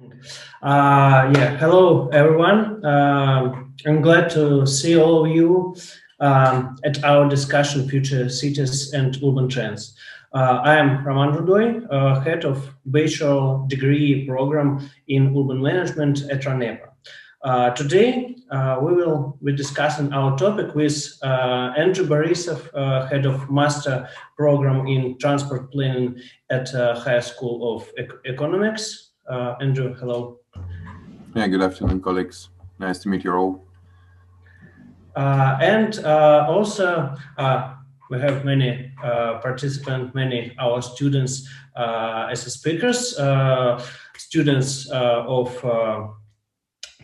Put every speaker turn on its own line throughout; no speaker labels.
Yeah, hello everyone. I'm glad to see all of you at our discussion Future Cities and Urban Trends. I am Roman Rudoy, head of bachelor degree program in urban management at Ranepa. Today, we will be discussing our topic with Andrew Borisov, head of master program in transport planning at High School of Economics. Andrew, hello.
Yeah, good afternoon, colleagues. Nice to meet you all.
And also, we have many participants, many our students as speakers, students of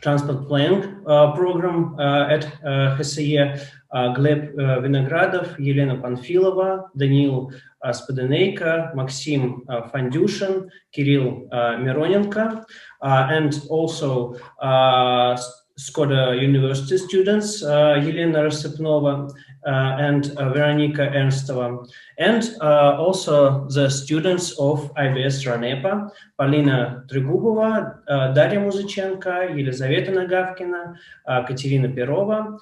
transport planning program at ХСЕ, Gleb Vinogradov, Елена Панфилова, Даниил Споденейко, Maxim Фандюшин, Kirill Mironenko, and also Skoda University students, Елена Рассыпнова and Veronika Ernstova, and also the students of IBS Ranepa, Полина Трегубова, Дарья Музыченко, Елизавета Нагавкина, Катерина Перова,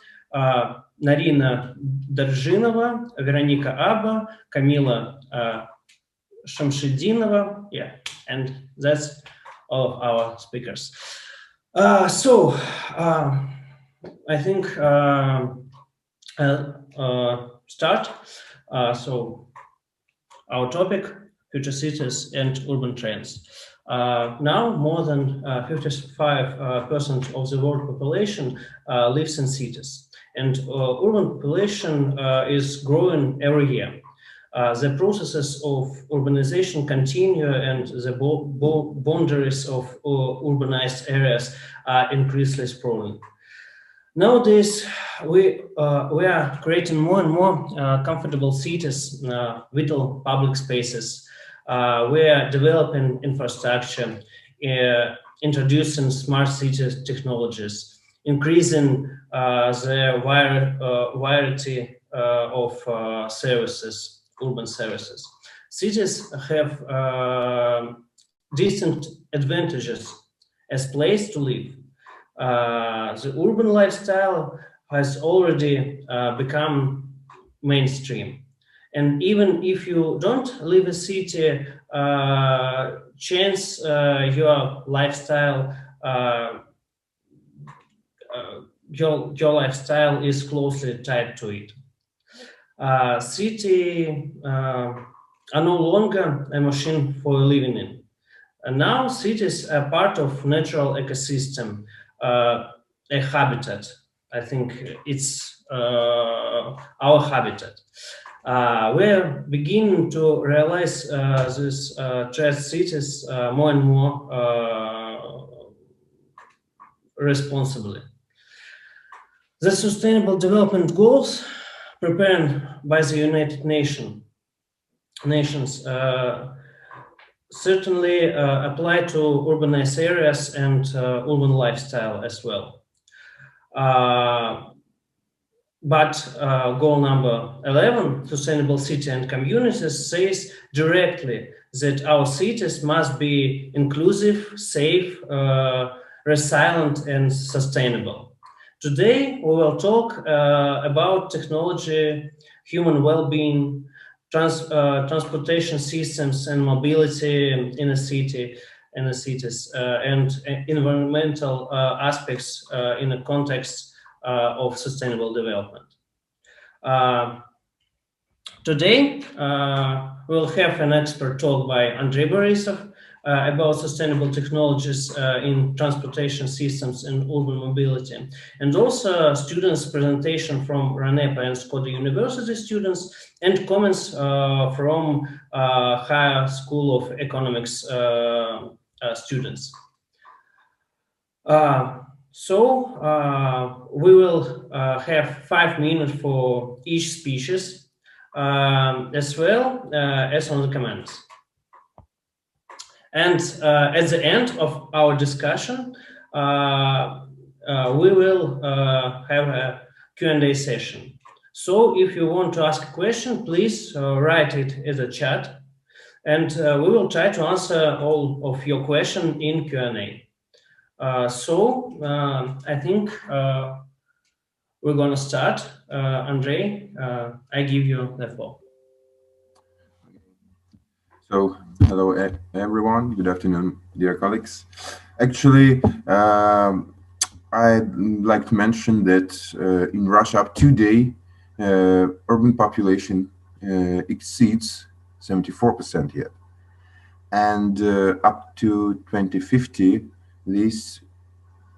Нарина Доржинова, Вероника Аба, Камила Шамшидинова, yeah, and that's all of our speakers. So I think I'll start. So our topic, future cities and urban trends. Now more than 55% of the world population lives in cities, and urban population is growing every year. The processes of urbanization continue, and the boundaries of urbanized areas are increasingly sprawling. Nowadays, we are creating more and more comfortable cities, vital public spaces. We are developing infrastructure, introducing smart city technologies, increasing the variety of services, urban services. Cities have distinct advantages as place to live. The urban lifestyle has already become mainstream. And even if you don't live in a city, change your lifestyle, your lifestyle is closely tied to it. City are no longer a machine for living in. And now cities are part of natural ecosystem, a habitat. I think it's our habitat. We're beginning to realize these trade cities more and more responsibly. The Sustainable Development Goals prepared by the United Nations certainly apply to urbanized areas and urban lifestyle as well. But goal number 11, sustainable city and communities, says directly that our cities must be inclusive, safe, resilient, and sustainable. Today, we will talk about technology, human well-being, transportation systems and mobility in a city, in the cities, and environmental aspects in the context of sustainable development. Today, we'll have an expert talk by Andrei Borisov about sustainable technologies in transportation systems and urban mobility, and also students' presentation from Ranepa and Skoda University students, and comments from Higher School of Economics students. So we will have 5 minutes for each speeches, as well as on the comments. And at the end of our discussion, we will have a Q&A session. So if you want to ask a question, please write it in the chat, and we will try to answer all of your questions in Q&A. I think we're going to start. Andrei, I give you the floor.
So, hello everyone. Good afternoon, dear colleagues. Actually, I'd like to mention that in Russia today, urban population exceeds 74% yet, and up to 2050, this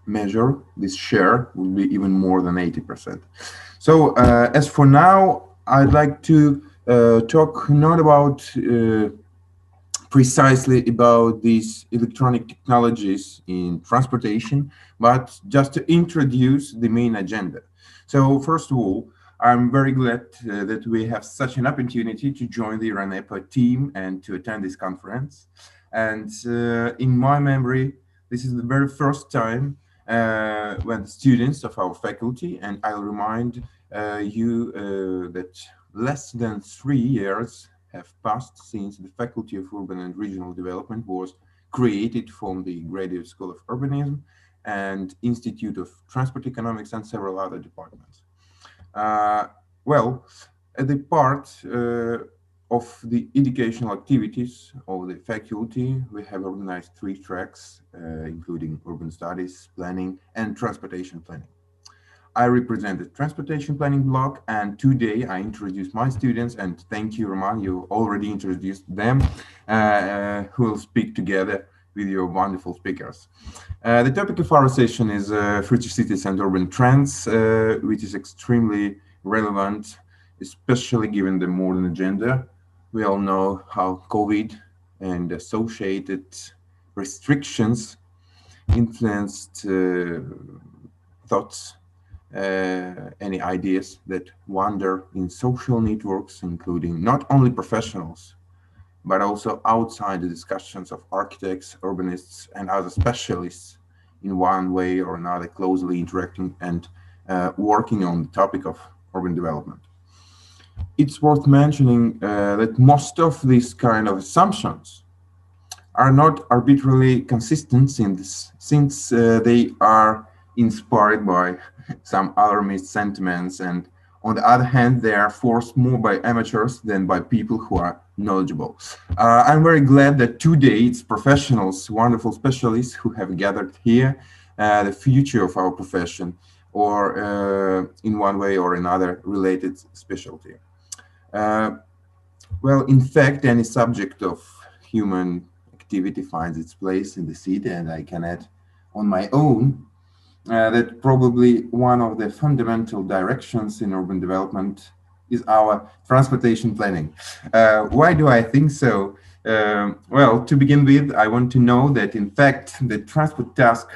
this share, will be even more than 80%. So, as for now, I'd like to talk not about precisely about these electronic technologies in transportation, but just to introduce the main agenda. So first of all, I'm very glad that we have such an opportunity to join the Ranepa team and to attend this conference. And in my memory, this is the very first time when the students of our faculty, and I'll remind you that less than 3 years have passed since the Faculty of Urban and Regional Development was created from the Graduate School of Urbanism and Institute of Transport Economics and several other departments. Uh, well, at the part of the educational activities of the faculty, we have organized 3 tracks, including urban studies, planning, and transportation planning. I represent the transportation planning block, and today I introduce my students, and thank you, Roman, you already introduced them, who will speak together with your wonderful speakers. The topic of our session is future cities and urban trends, which is extremely relevant, especially given the modern agenda. We all know how COVID and associated restrictions influenced thoughts, any ideas that wander in social networks, including not only professionals, but also outside the discussions of architects, urbanists, and other specialists in one way or another, closely interacting and working on the topic of urban development. It's worth mentioning that most of these kind of assumptions are not arbitrarily consistent since they are inspired by some alarmist sentiments, and on the other hand, they are forced more by amateurs than by people who are knowledgeable. I'm very glad that today it's professionals, wonderful specialists who have gathered here, the future of our profession, or in one way or another related specialty. Uh, well, in fact, any subject of human activity finds its place in the city, and I can add on my own that probably one of the fundamental directions in urban development is our transportation planning. Why do I think so? Well, to begin with, I want to know that in fact, the transport task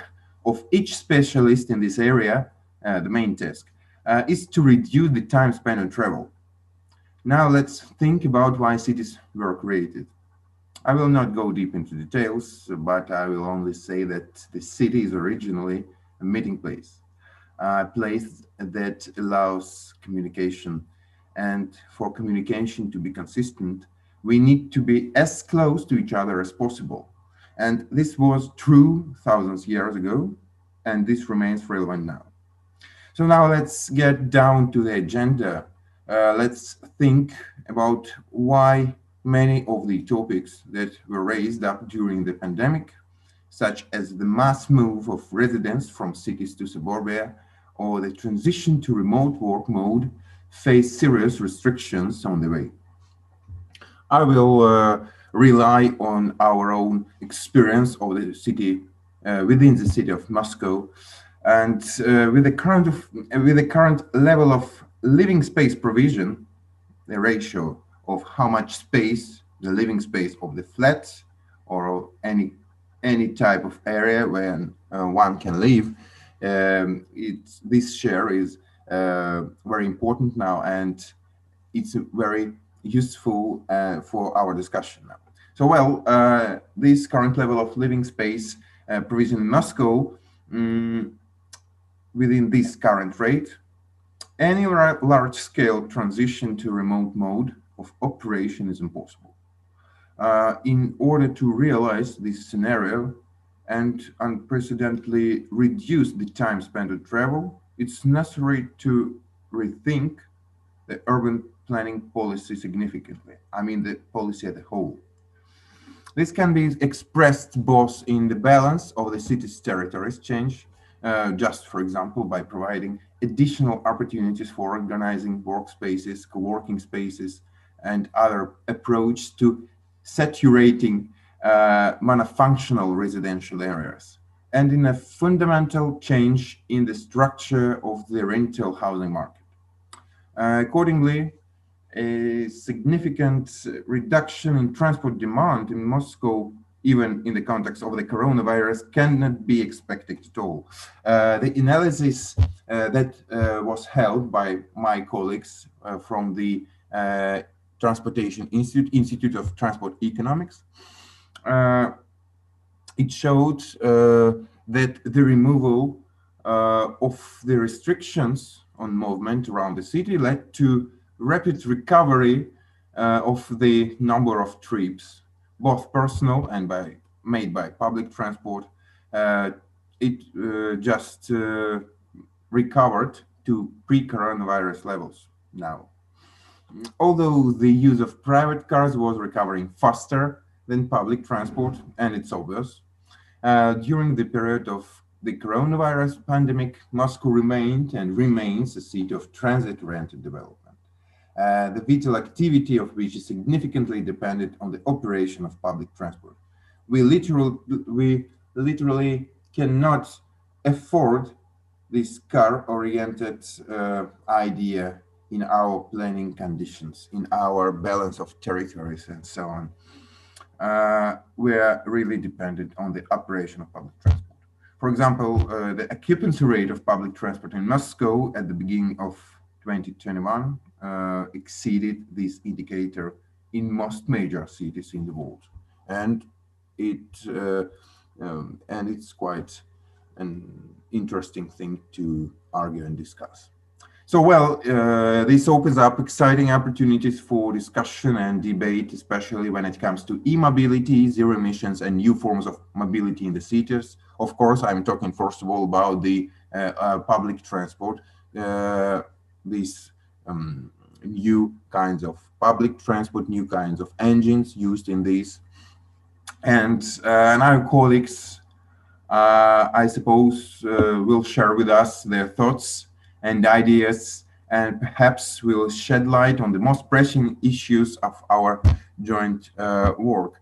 of each specialist in this area, the main task, is to reduce the time spent on travel. Now let's think about why cities were created. I will not go deep into details, but I will only say that the city is originally a meeting place, a place that allows communication. And for communication to be consistent, we need to be as close to each other as possible. And this was true thousands of years ago, and this remains relevant now. So now let's get down to the agenda. Let's think about why many of the topics that were raised up during the pandemic, such as the mass move of residents from cities to suburbia or the transition to remote work mode, face serious restrictions on the way. I will rely on our own experience of the city within the city of Moscow, and with the current level of living space provision, the ratio of how much space, the living space of the flats or any type of area where one can live, this share is very important now, and it's very useful for our discussion now. So, well, this current level of living space provision in Moscow, within this current rate, any large-scale transition to remote mode of operation is impossible. In order to realize this scenario, and unprecedentedly reduce the time spent on travel, it's necessary to rethink the urban planning policy significantly. I mean, the policy as a whole. This can be expressed both in the balance of the city's territories change, just for example, by providing additional opportunities for organizing workspaces, co-working spaces, and other approach to saturating monofunctional residential areas, and in a fundamental change in the structure of the rental housing market. Accordingly, a significant reduction in transport demand in Moscow, even in the context of the coronavirus, cannot be expected at all. The analysis that was held by my colleagues from the Transportation Institute of Transport Economics, it showed that the removal of the restrictions on movement around the city led to rapid recovery of the number of trips, both personal and made by public transport. It just recovered to pre-coronavirus levels now. Although the use of private cars was recovering faster than public transport, and it's obvious, during the period of the coronavirus pandemic, Moscow remained and remains a seat of transit-oriented development. The vital activity of which is significantly dependent on the operation of public transport. We literally cannot afford this car-oriented idea in our planning conditions, in our balance of territories and so on. We are really dependent on the operation of public transport. For example, the occupancy rate of public transport in Moscow at the beginning of 2021 exceeded this indicator in most major cities in the world, and it's quite an interesting thing to argue and discuss. So, well, this opens up exciting opportunities for discussion and debate, especially when it comes to e-mobility, zero emissions, and new forms of mobility in the cities. Of course, I'm talking first of all about the public transport, these new kinds of public transport, new kinds of engines used in these. And our colleagues, I suppose, will share with us their thoughts and ideas, and perhaps will shed light on the most pressing issues of our joint work.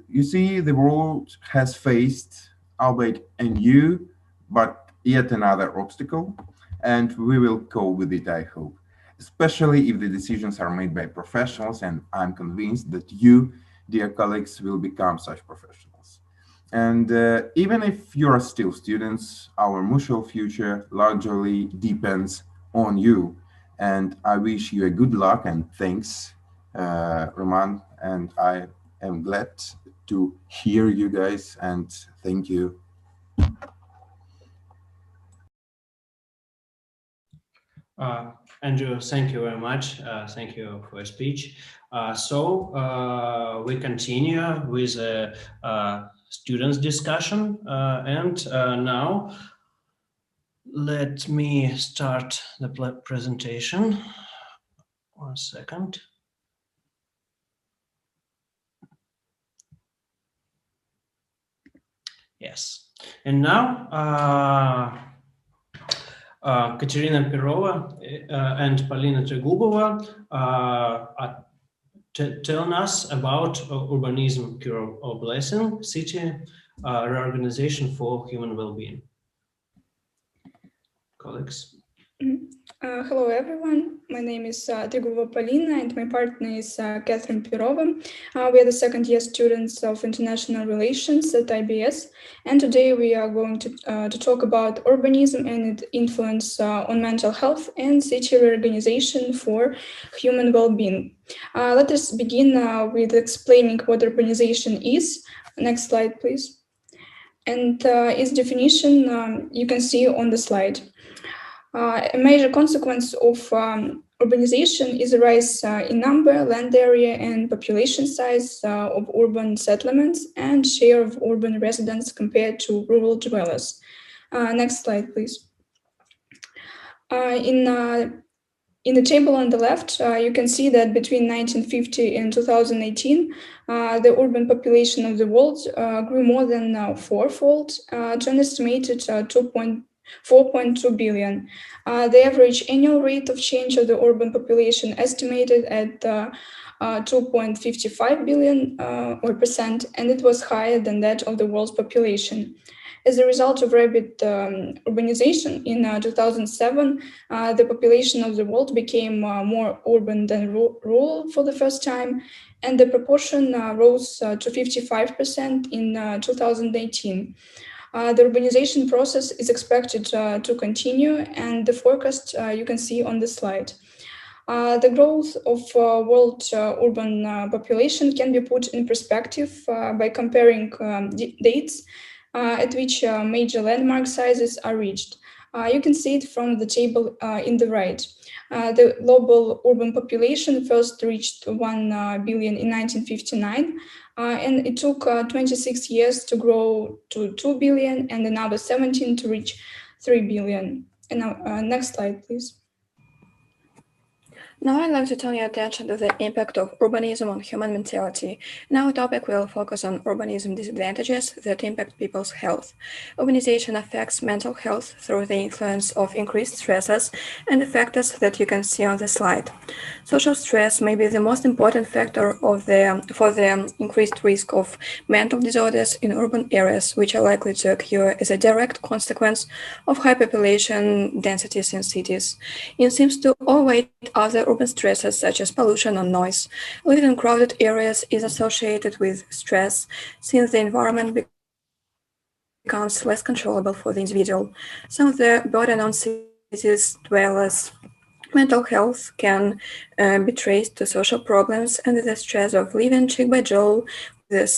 You see, the world has faced, albeit a new, but yet another obstacle, and we will cope with it, I hope, especially if the decisions are made by professionals, and I'm convinced that you, dear colleagues, will become such professionals. And even if you are still students, our mutual future largely depends on you. And I wish you a good luck and thanks, Roman. And I am glad to hear you guys, and thank you.
Andrew, thank you very much. Thank you for your speech. We continue with students' discussion. And now let me start the presentation. 1 second. Yes. And now Katerina Perova and Polina Tregubova are telling us about urbanism, cure or blessing, city reorganization for human well-being. Colleagues.
Hello, everyone. My name is Tregubova Polina, and my partner is Catherine Perova. We are the second-year students of International Relations at IBS, and today we are going to talk about urbanism and its influence on mental health and city reorganization for human well-being. Let us begin with explaining what urbanization is. Next slide, please. And its definition you can see on the slide. A major consequence of Urbanization is a rise in number, land area, and population size of urban settlements and share of urban residents compared to rural dwellers. Next slide, please. In the table on the left, you can see that between 1950 and 2018, the urban population of the world grew more than fourfold to an estimated 4.2 billion. The average annual rate of change of the urban population estimated at 2.55 billion or percent, and it was higher than that of the world's population. As a result of rapid urbanization in 2007, the population of the world became more urban than rural for the first time, and the proportion rose to 55% in 2018. The urbanization process is expected to continue, and the forecast you can see on the slide. The growth of world urban population can be put in perspective by comparing dates at which major landmark sizes are reached. You can see it from the table in the right. The global urban population first reached 1 billion in 1959, and it took 26 years to grow to 2 billion and another 17 to reach 3 billion. And now, next slide, please.
Now I'd like to turn your attention to the impact of urbanism on human mentality. In our topic, we'll focus on urbanism disadvantages that impact people's health. Urbanization affects mental health through the influence of increased stresses and the factors that you can see on the slide. Social stress may be the most important factor for the increased risk of mental disorders in urban areas, which are likely to occur as a direct consequence of high population densities in cities. It seems to overweight other urban stresses such as pollution or noise. Living in crowded areas is associated with stress since the environment becomes less controllable for the individual. Some of the burden on cities dwellers' mental health can be traced to social problems and the stress of living cheek by jowl with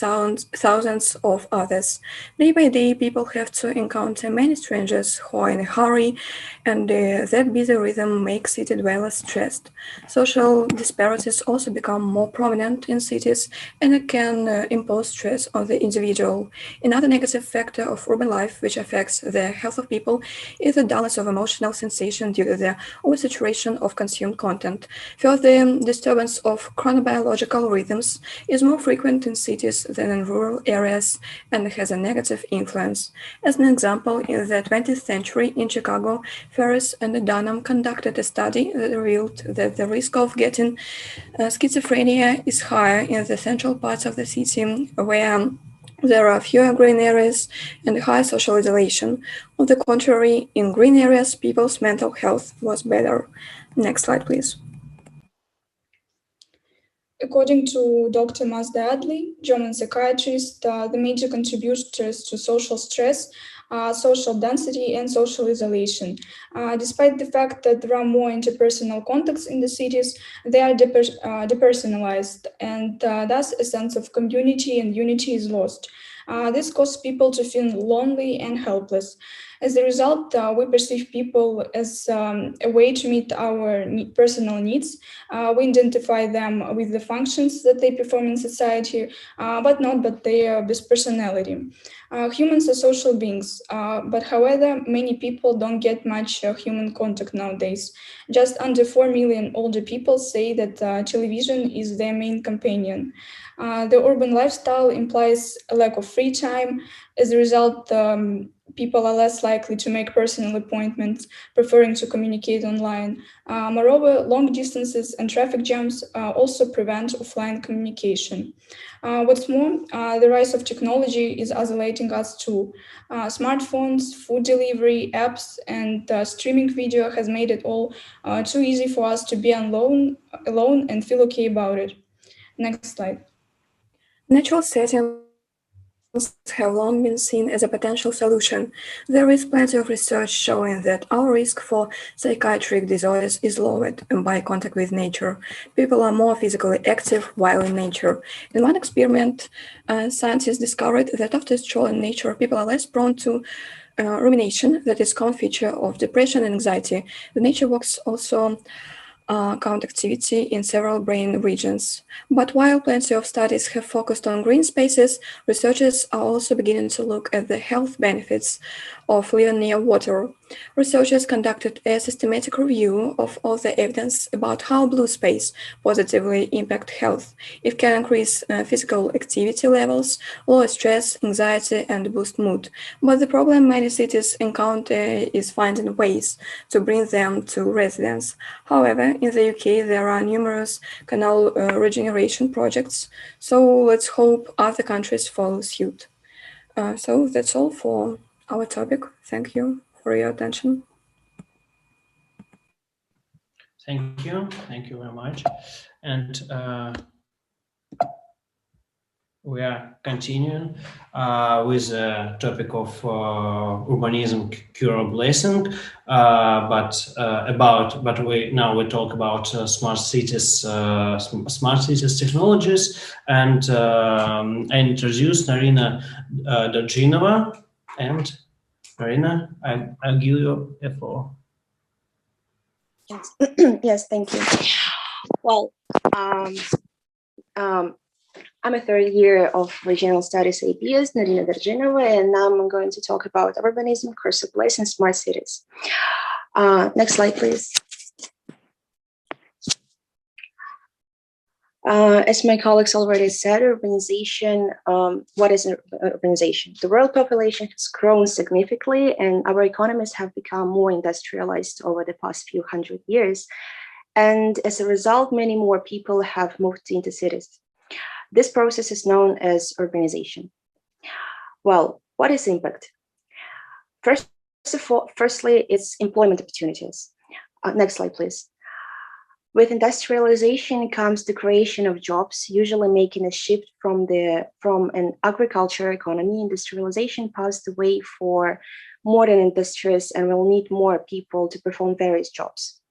thousands of others. Day by day, people have to encounter many strangers who are in a hurry, and that busy rhythm makes city dwellers stressed. Social disparities also become more prominent in cities, and it can impose stress on the individual. Another negative factor of urban life, which affects the health of people, is the dullness of emotional sensation due to the oversaturation of consumed content. Further, disturbance of chronobiological rhythms is more frequent in cities than in rural areas and has a negative influence. As an example, in the 20th century in Chicago, Ferris and Dunham conducted a study that revealed that the risk of getting schizophrenia is higher in the central parts of the city, where there are fewer green areas and high social isolation. On the contrary, in green areas, people's mental health was better. Next slide, please.
According to Dr. Mazda Adli, German psychiatrist, the major contributors to social stress are social density and social isolation. Despite the fact that there are more interpersonal contacts in the cities, they are depersonalized, and thus a sense of community and unity is lost. This causes people to feel lonely and helpless. As a result, we perceive people as a way to meet our personal needs. We identify them with the functions that they perform in society, but not by their personality. Humans are social beings, but however, many people don't get much human contact nowadays. Just under 4 million older people say that television is their main companion. The urban lifestyle implies a lack of free time. As a result, people are less likely to make personal appointments, preferring to communicate online. Moreover, long distances and traffic jams also prevent offline communication. What's more, the rise of technology is isolating us too. Smartphones, food delivery, apps, and streaming video has made it all too easy for us to be alone and feel okay about it. Next slide.
Natural settings have long been seen as a potential solution. There is plenty of research showing that our risk for psychiatric disorders is lowered by contact with nature. People are more physically active while in nature. In one experiment, scientists discovered that after a stroll in nature, people are less prone to rumination, that is a common feature of depression and anxiety. The nature walks also count activity in several brain regions. But while plenty of studies have focused on green spaces, researchers are also beginning to look at the health benefits of living near water. Researchers conducted a systematic review of all the evidence about how blue space positively impact health. It can increase physical activity levels, lower stress, anxiety, and boost mood. But the problem many cities encounter is finding ways to bring them to residents. However, in the UK, there are numerous canal regeneration projects, so let's hope other countries follow suit. So that's all for our topic. Thank you for your attention.
Thank you very much. And we are continuing with the topic of urbanism cure or blessing, but we talk about smart cities technologies, and I introduced Narina Dorjinova, and Narina, I'll give you the floor.
Yes, yes, thank you. Well, I'm a third year of regional studies APS, Narina Dorjinova, and now I'm going to talk about urbanism, curse of place, and smart cities. Next slide, please. As my colleagues already said, urbanization, what is urbanization? The world population has grown significantly, and our economies have become more industrialized over the past few hundred years. And as a result, many more people have moved into cities. This process is known as urbanization. Well, what is impact? Firstly, it's employment opportunities. Next slide, please. With industrialization comes the creation of jobs, usually making a shift from an agriculture economy. Industrialization paves the way for modern industries and will need more people to perform various jobs.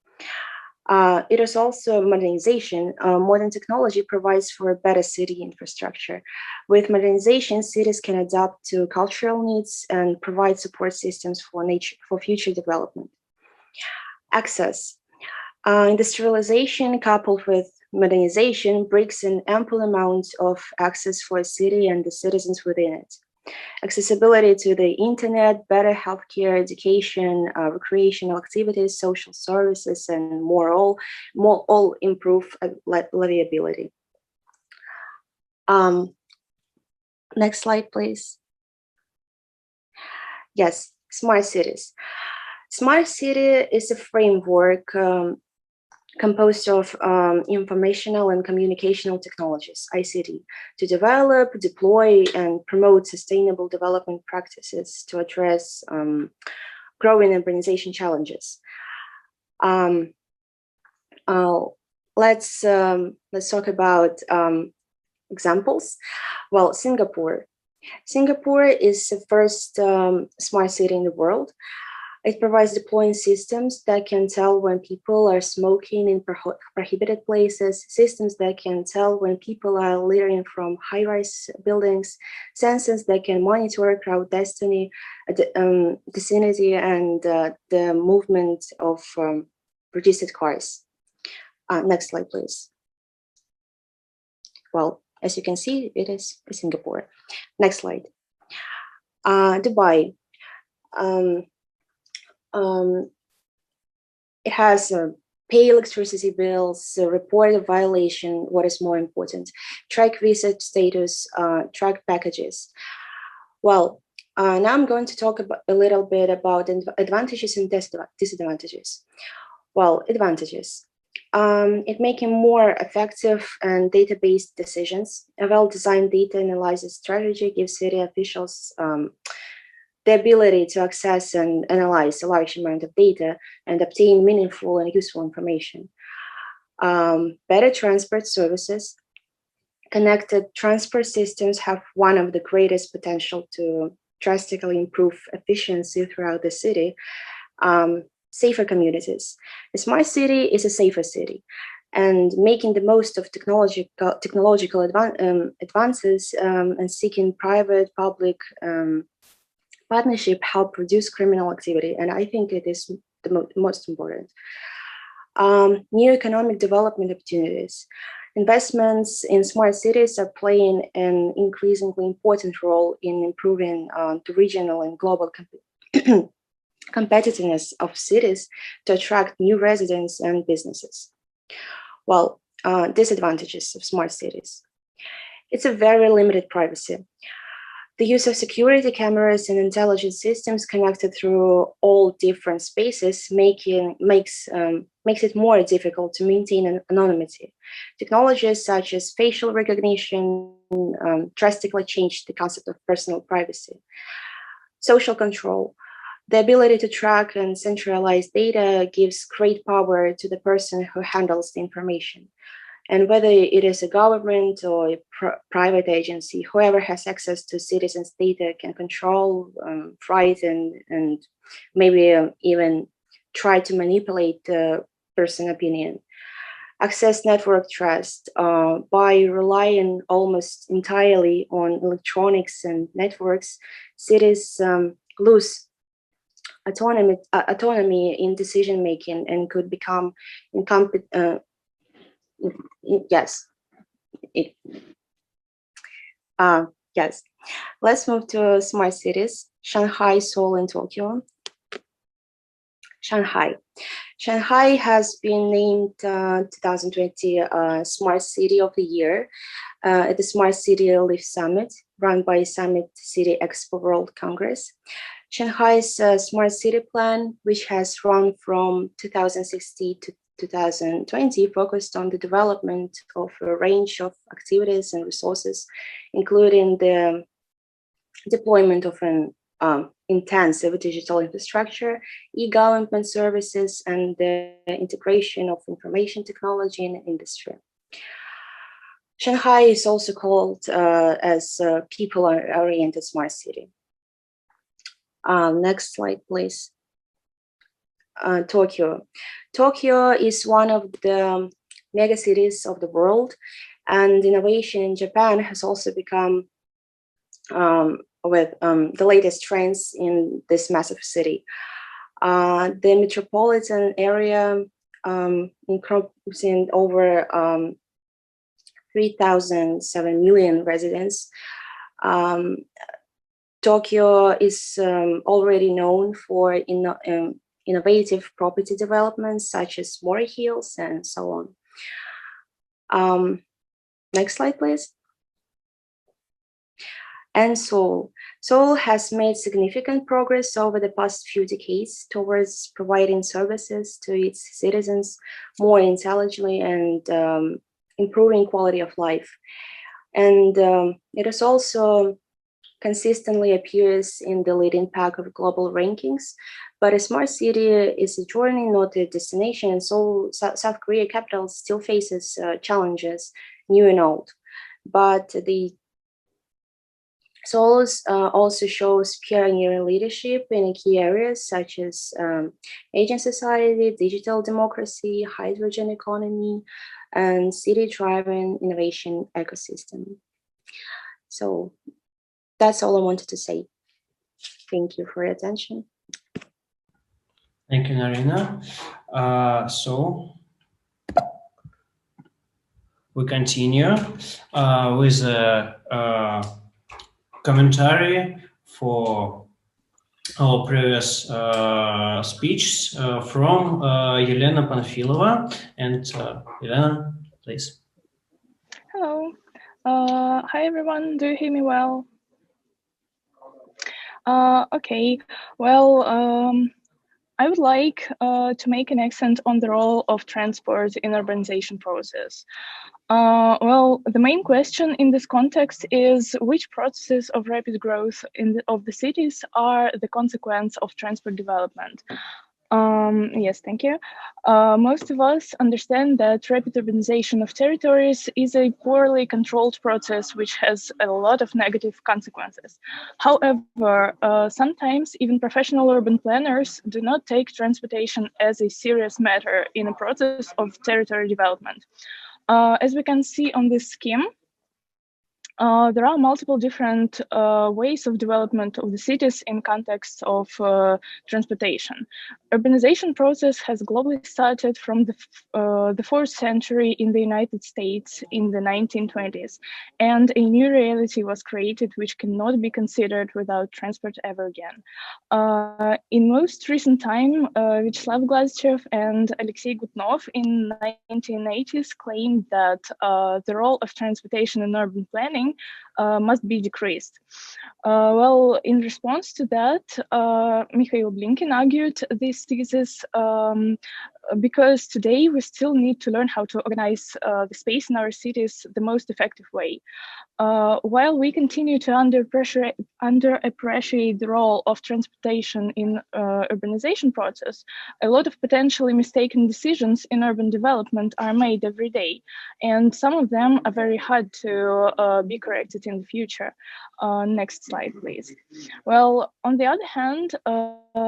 It is also modernization. Modern technology provides for a better city infrastructure. With modernization, cities can adapt to cultural needs and provide support systems for future development. Access. Industrialization coupled with modernization brings an ample amount of access for a city and the citizens within it. Accessibility to the internet, better healthcare, education, recreational activities, social services, and more all improve livability. Next slide, please. Yes, smart cities. Smart city is a framework composed of informational and communicational technologies, ICT, to develop, deploy, and promote sustainable development practices to address growing urbanization challenges. Let's talk about examples. Well, Singapore. Singapore is the first smart city in the world. It provides deploying systems that can tell when people are smoking in prohibited places, systems that can tell when people are littering from high-rise buildings, sensors that can monitor crowd destiny, vicinity, and the movement of registered cars. Next slide, please. Well, as you can see, it is Singapore. Next slide. Dubai. It has pay electricity bills, report a violation, what is more important, track visit status, track packages. Well, now I'm going to talk a little bit about advantages and disadvantages. Well, advantages. It making more effective and data-based decisions. A well-designed data analysis strategy gives city officials the ability to access and analyze a large amount of data and obtain meaningful and useful information. Better transport services. Connected transport systems have one of the greatest potential to drastically improve efficiency throughout the city. Safer communities. A smart city is a safer city, and making the most of technological advances and seeking private-public partnership help reduce criminal activity, and I think it is the most important. New economic development opportunities. Investments in smart cities are playing an increasingly important role in improving the regional and global competitiveness of cities to attract new residents and businesses. Well, disadvantages of smart cities. It's a very limited privacy. The use of security cameras and intelligent systems connected through all different spaces makes it more difficult to maintain anonymity. Technologies such as facial recognition drastically change the concept of personal privacy. Social control. The ability to track and centralize data gives great power to the person who handles the information. And whether it is a government or a private agency, whoever has access to citizens' data can control, frighten, and maybe even try to manipulate the person opinion. Access network trust. By relying almost entirely on electronics and networks, cities lose autonomy in decision making and could become incompetent. Yes. Yes. Let's move to smart cities. Shanghai, Seoul, and Tokyo. Shanghai. Shanghai has been named 2020 Smart City of the Year at the Smart City Live Summit, run by Summit City Expo World Congress. Shanghai's Smart City Plan, which has run from 2016 to 2020, focused on the development of a range of activities and resources, including the deployment of an intensive digital infrastructure, e-government services, and the integration of information technology in industry. Shanghai is also called as a people-oriented smart city. Next slide, please. Tokyo. Tokyo is one of the mega cities of the world, and innovation in Japan has also become with the latest trends in this massive city. The metropolitan area encompassing over 3,007 million residents. Tokyo is already known for innovative property developments such as monohills and so on. Next slide, please. And Seoul. Seoul has made significant progress over the past few decades towards providing services to its citizens more intelligently and improving quality of life. And it is also consistently appears in the leading pack of global rankings. But a smart city is a journey, not a destination. And so South Korea capital still faces challenges, new and old. But the Seoul also shows pioneering leadership in key areas such as agent society, digital democracy, hydrogen economy, and city-driven innovation ecosystem. So that's all I wanted to say. Thank you for your attention.
Thank you, Narina. So we continue with a commentary for our previous speech from Elena Panfilova. And Elena, please.
Hello. Hi, everyone. Do you hear me well? Okay. Well, I would like to make an accent on the role of transport in urbanization process. Well, the main question in this context is which processes of rapid growth of the cities are the consequence of transport development? Yes, thank you. Most of us understand that rapid urbanization of territories is a poorly controlled process which has a lot of negative consequences. However, sometimes even professional urban planners do not take transportation as a serious matter in a process of territory development. As we can see on this scheme, There are multiple different ways of development of the cities in context of transportation. Urbanization process has globally started from the 4th century in the United States in the 1920s, and a new reality was created which cannot be considered without transport ever again. In most recent time, Vyacheslav Glazchev and Alexei Gutnov in 1980s claimed that the role of transportation in urban planning must be decreased. Well, in response to that, Mikhail Blinkin argued this thesis because today we still need to learn how to organize the space in our cities the most effective way. While we continue to underappreciate the role of transportation in urbanization process, a lot of potentially mistaken decisions in urban development are made every day, and some of them are very hard to be corrected in the future. Next slide, please. Well, on the other hand,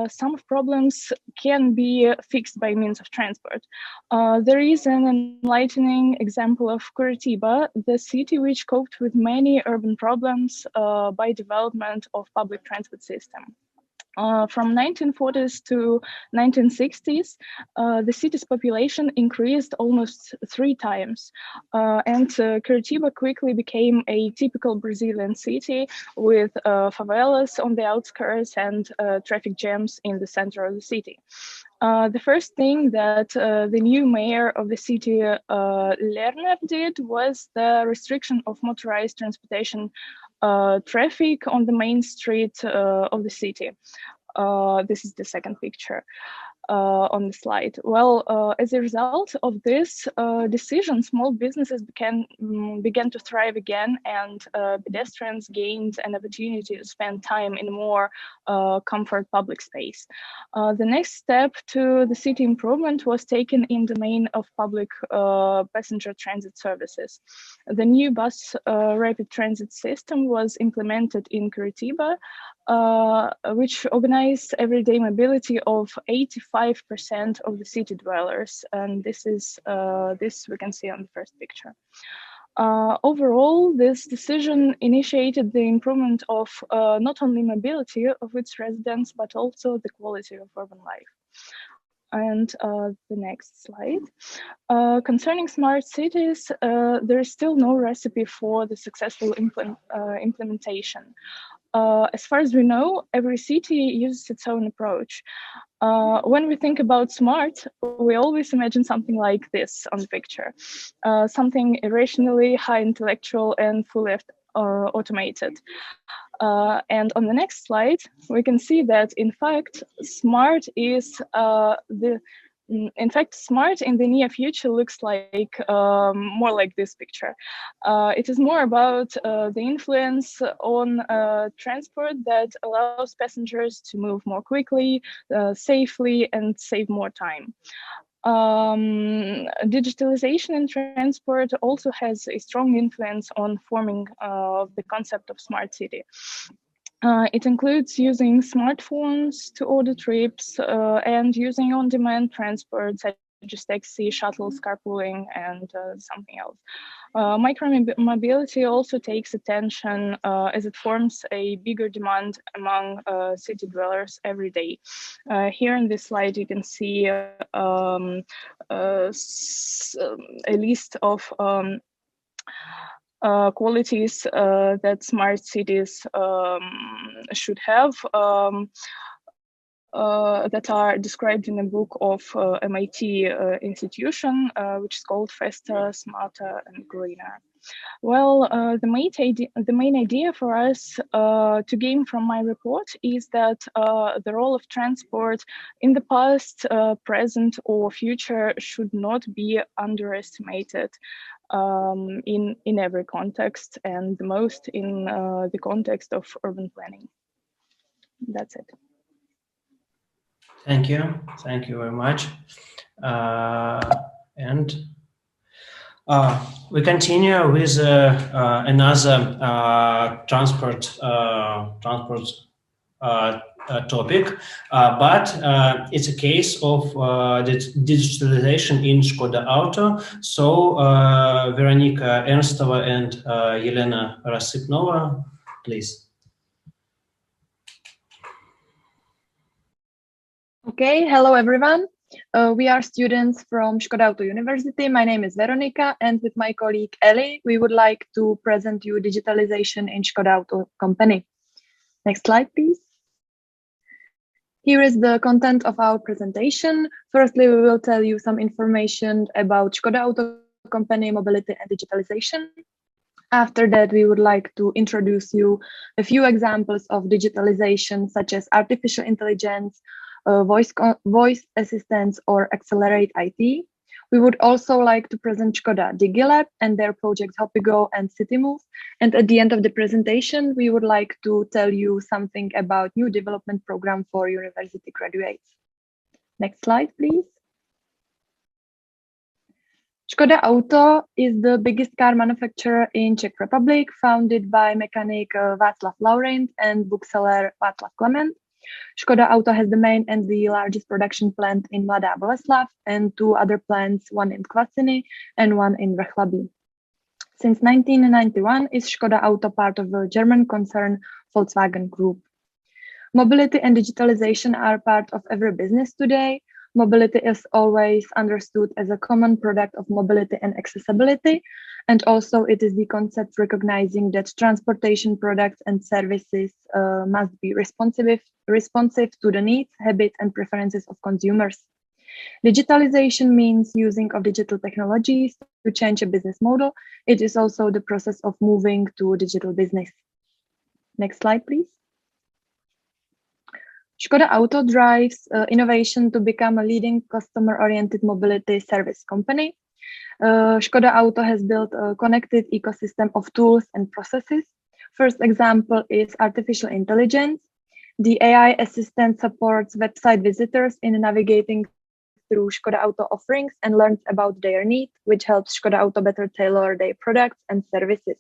some problems can be fixed by means of transport. There is an enlightening example of Curitiba, the city which coped with many urban problems by development of public transport system. From 1940s to 1960s, the city's population increased almost 3 times, and Curitiba quickly became a typical Brazilian city with favelas on the outskirts and traffic jams in the center of the city. The first thing that the new mayor of the city, Lerner, did was the restriction of motorized transportation traffic on the main street of the city. This is the second picture on the slide. Well, as a result of this decision, small businesses began to thrive again, and pedestrians gained an opportunity to spend time in more comfort public space. The next step to the city improvement was taken in the domain of public passenger transit services. The new bus rapid transit system was implemented in Curitiba, which organized everyday mobility of 85% of the city dwellers, and this we can see on the first picture. Overall, this decision initiated the improvement of not only mobility of its residents, but also the quality of urban life. And the next slide. Concerning smart cities, there is still no recipe for the successful implementation. As far as we know, every city uses its own approach. When we think about smart, we always imagine something like this on the picture, something irrationally high intellectual and fully automated. And on the next slide, we can see that in fact, smart is smart in the near future looks like more like this picture. It is more about the influence on transport that allows passengers to move more quickly, safely, and save more time. Digitalization in transport also has a strong influence on forming the concept of smart city. It includes using smartphones to order trips and using on-demand transport such as taxi, shuttles, carpooling, and something else. Micromobility also takes attention as it forms a bigger demand among city dwellers every day. Here in this slide, you can see a list of qualities that smart cities should have that are described in a book of MIT institution, which is called Faster, Smarter, and Greener. Well, the main idea for us to gain from my report is that the role of transport in the past, present, or future should not be underestimated in every context, and the most in the context of urban planning. That's it.
Thank you very much. And we continue with another transport topic, but it's a case of digitalization in Skoda Auto. So Veronika Ernstova and Elena Rasipnova, please.
Okay, hello everyone. We are students from Skoda Auto University. My name is Veronika, and with my colleague Ellie, we would like to present you digitalization in Skoda Auto company. Next slide, please. Here is the content of our presentation. Firstly, we will tell you some information about Skoda Auto company, mobility and digitalization. After that, we would like to introduce you a few examples of digitalization, such as artificial intelligence, voice assistants, or accelerate IT. We would also like to present Skoda DigiLab and their projects HoppyGo and CityMove. And at the end of the presentation, we would like to tell you something about new development program for university graduates. Next slide, please. Skoda Auto is the biggest car manufacturer in Czech Republic, founded by mechanic Václav Laurent and bookseller Václav Klement. Skoda Auto has the main and the largest production plant in Mladá Boleslav and two other plants, one in Kvasiny and one in Vrchlabí. Since 1991, is Skoda Auto part of the German concern Volkswagen Group. Mobility and digitalization are part of every business today. Mobility is always understood as a common product of mobility and accessibility, and also it is the concept recognizing that transportation products and services must be responsive to the needs, habits, and preferences of consumers. Digitalization means using of digital technologies to change a business model. It is also the process of moving to digital business. Next slide, please. Skoda Auto drives innovation to become a leading customer-oriented mobility service company. Skoda Auto has built a connected ecosystem of tools and processes. First example is artificial intelligence. The AI assistant supports website visitors in navigating through Skoda Auto offerings and learns about their needs, which helps Skoda Auto better tailor their products and services.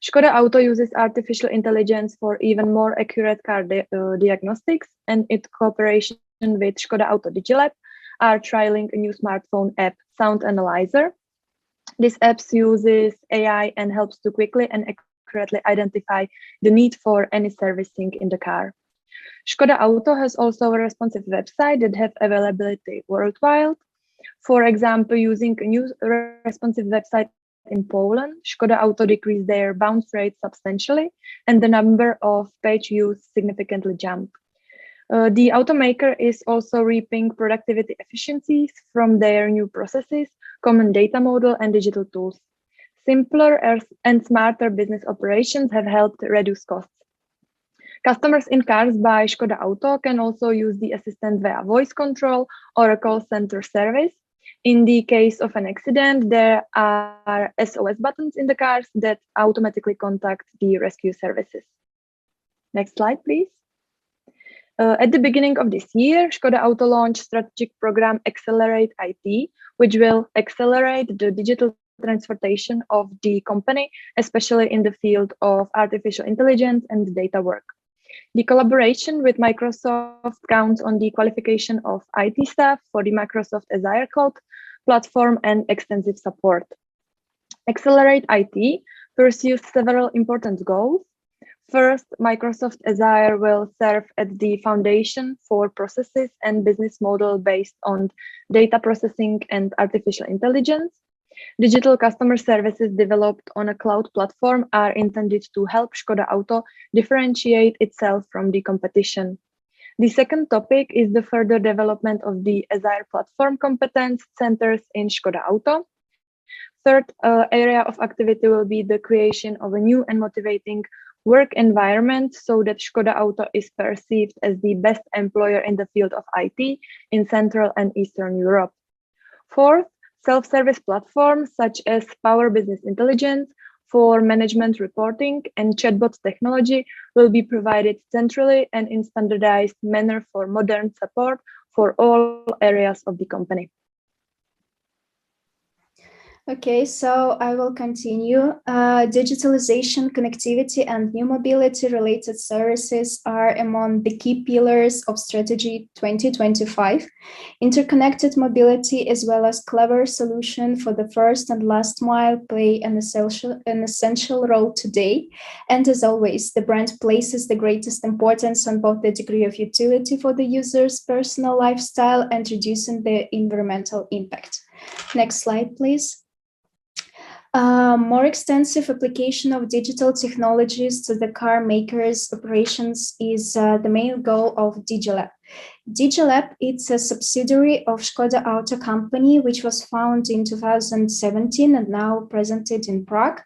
Skoda Auto uses artificial intelligence for even more accurate car diagnostics, and in cooperation with Skoda Auto DigiLab are trialing a new smartphone app, Sound Analyzer. This app uses AI and helps to quickly and accurately identify the need for any servicing in the car. Skoda Auto has also a responsive website that have availability worldwide. For example, using a new responsive website in Poland, Skoda Auto decreased their bounce rate substantially, and the number of page views significantly jumped. The automaker is also reaping productivity efficiencies from their new processes, common data model, and digital tools. Simpler and smarter business operations have helped reduce costs. Customers in cars by Skoda Auto can also use the assistant via voice control or a call center service. In the case of an accident, there are SOS buttons in the cars that automatically contact the rescue services. Next slide, please. At the beginning of this year, Skoda Auto launched strategic program Accelerate IT, which will accelerate the digital transportation of the company, especially in the field of artificial intelligence and data work. The collaboration with Microsoft counts on the qualification of IT staff for the Microsoft Azure Cloud platform and extensive support. Accelerate IT pursues several important goals. First, Microsoft Azure will serve as the foundation for processes and business model based on data processing and artificial intelligence. Digital customer services developed on a cloud platform are intended to help Skoda Auto differentiate itself from the competition. The second topic is the further development of the Azure platform competence centers in Skoda Auto. Third area of activity will be the creation of a new and motivating work environment so that Skoda Auto is perceived as the best employer in the field of IT in Central and Eastern Europe. Fourth, self-service platforms such as Power Business Intelligence for management reporting and chatbot technology will be provided centrally and in standardized manner for modern support for all areas of the company.
Okay, so I will continue. Digitalization, connectivity, and new mobility-related services are among the key pillars of Strategy 2025. Interconnected mobility, as well as clever solution for the first and last mile, play an essential role today. And as always, the brand places the greatest importance on both the degree of utility for the user's personal lifestyle and reducing the environmental impact. Next slide, please. More extensive application of digital technologies to the car makers' operations is the main goal of DigiLab. DigiLab, it's a subsidiary of Škoda Auto company, which was founded in 2017 and now presented in Prague.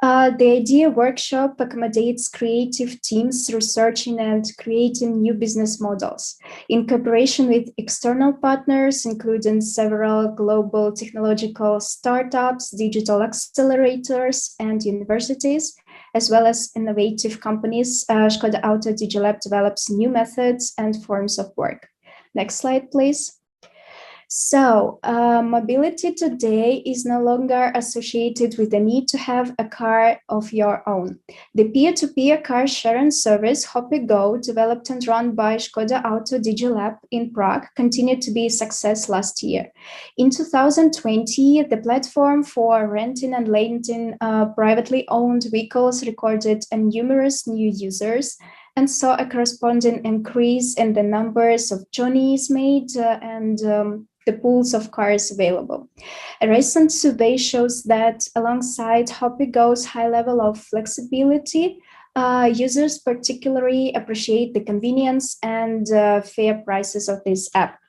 The idea workshop accommodates creative teams researching and creating new business models in cooperation with external partners, including several global technological startups, digital accelerators, and universities, as well as innovative companies. Škoda Auto DigiLab develops new methods and forms of work. Next slide, please. So, mobility today is no longer associated with the need to have a car of your own. The peer-to-peer car sharing service HoppyGo, developed and run by Škoda Auto DigiLab in Prague, continued to be a success last year. In 2020, the platform for renting and leasing privately owned vehicles recorded numerous new users and saw a corresponding increase in the numbers of journeys made and the pools of cars available. A recent survey shows that alongside HoppyGo's high level of flexibility, users particularly appreciate the convenience and fair prices of this app.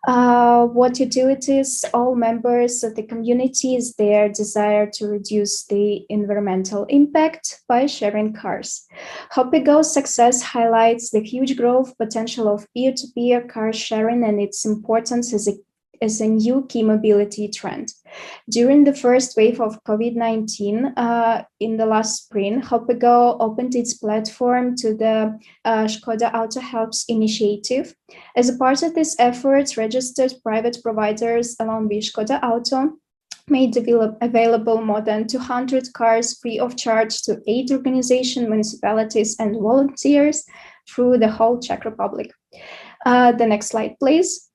What utilities all members of the community is their desire to reduce the environmental impact by sharing cars. HoppyGo's success highlights the huge growth potential of peer-to-peer car sharing and its importance as a new key mobility trend. During the first wave of COVID-19 in the last spring, HoppyGo opened its platform to the Škoda Auto Helps initiative. As a part of this effort, registered private providers along with Škoda Auto made available more than 200 cars free of charge to 8 organizations, municipalities, and volunteers through the whole Czech Republic. The next slide, please.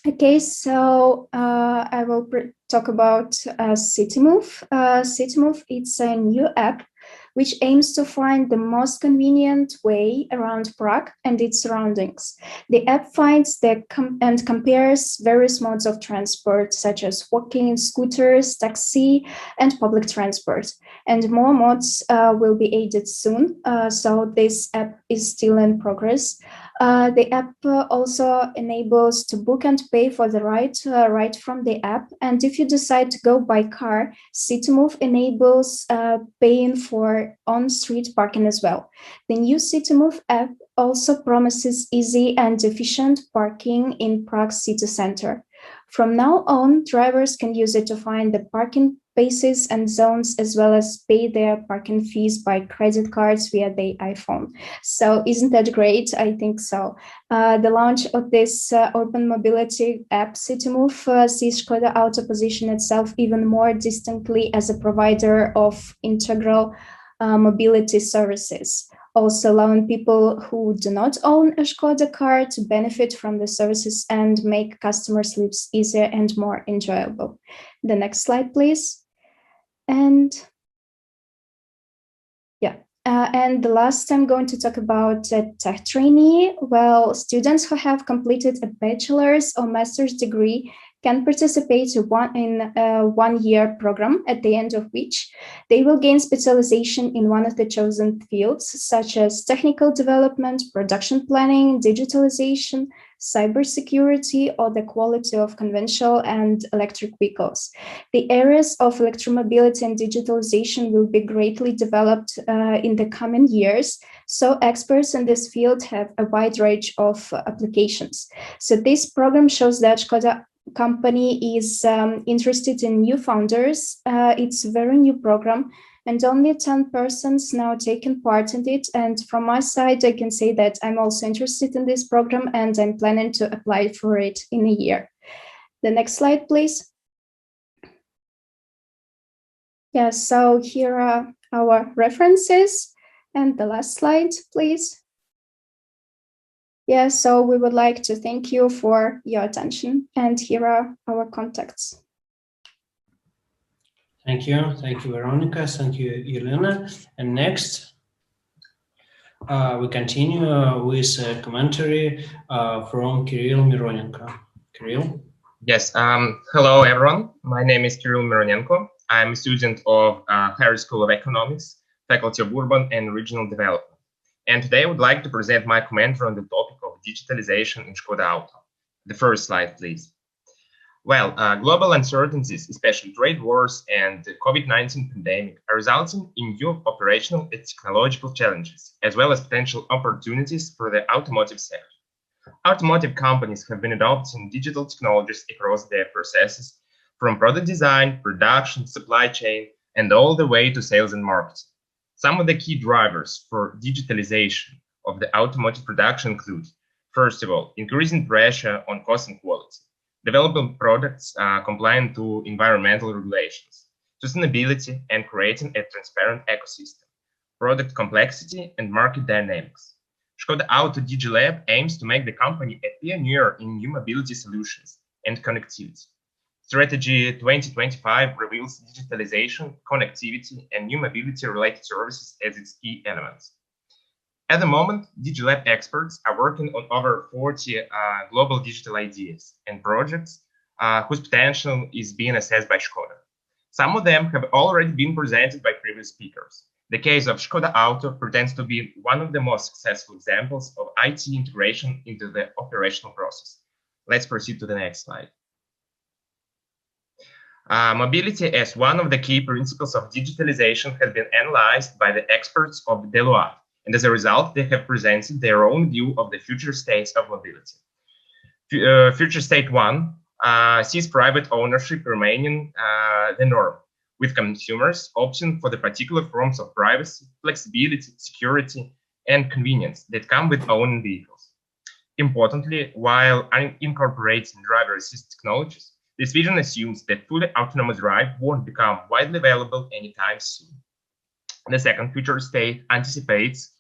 Okay, so I will talk about CityMove. CityMove, it's a new app which aims to find the most convenient way around Prague and its surroundings. The app finds and compares various modes of transport, such as walking, scooters, taxi, and public transport. And more modes will be added soon, so this app is still in progress. The app also enables to book and pay for the ride right from the app. And if you decide to go by car, CityMove enables paying for on-street parking as well. The new CityMove app also promises easy and efficient parking in Prague city center. From now on, drivers can use it to find the parking spaces and zones, as well as pay their parking fees by credit cards via their iPhone. So isn't that great? I think so. The launch of this urban mobility app, CityMove, sees Škoda Auto position itself even more distinctly as a provider of integral mobility services, also allowing people who do not own a Škoda car to benefit from the services and make customers' lives easier and more enjoyable. The next slide, please. And and the last I'm going to talk about a tech trainee. Well, students who have completed a bachelor's or master's degree can participate in a one-year program, at the end of which they will gain specialization in one of the chosen fields, such as technical development, production planning, digitalization, cybersecurity, or the quality of conventional and electric vehicles. The areas of electromobility and digitalization will be greatly developed in the coming years, so experts in this field have a wide range of applications. So this program shows that Škoda company is interested in new founders. It's a very new program, and only 10 persons now taking part in it. And from my side, I can say that I'm also interested in this program, and I'm planning to apply for it in a year. The next slide, please. Yeah, so here are our references. And the last slide, please. Yeah, so we would like to thank you for your attention. And here are our contacts.
Thank you, Veronica. Thank you, Elena. And next, we continue with a commentary from Kirill Mironenko. Kirill?
Yes, hello everyone. My name is Kirill Mironenko. I'm a student of Harris School of Economics, Faculty of Urban and Regional Development. And today I would like to present my commentary on the topic of digitalization in Škoda Auto. The first slide, please. Well, global uncertainties, especially trade wars and the COVID-19 pandemic, are resulting in new operational and technological challenges, as well as potential opportunities for the automotive sector. Automotive companies have been adopting digital technologies across their processes, from product design, production, supply chain, and all the way to sales and marketing. Some of the key drivers for digitalization of the automotive production include, first of all, increasing pressure on cost and quality, developing products compliant to environmental regulations, sustainability, and creating a transparent ecosystem, product complexity, and market dynamics. Škoda Auto DigiLab aims to make the company a pioneer in new mobility solutions and connectivity. Strategy 2025 reveals digitalization, connectivity, and new mobility-related services as its key elements. At the moment, DigiLab experts are working on over 40 global digital ideas and projects whose potential is being assessed by Škoda. Some of them have already been presented by previous speakers. The case of Škoda Auto pretends to be one of the most successful examples of IT integration into the operational process. Let's proceed to the next slide. Mobility as one of the key principles of digitalization has been analyzed by the experts of Deloitte, and as a result, they have presented their own view of the future states of mobility. Future state 1 sees private ownership remaining the norm, with consumers opting for the particular forms of privacy, flexibility, security, and convenience that come with owning vehicles. Importantly, while incorporating driver-assist technologies, this vision assumes that fully autonomous drive won't become widely available anytime soon. The second future state anticipates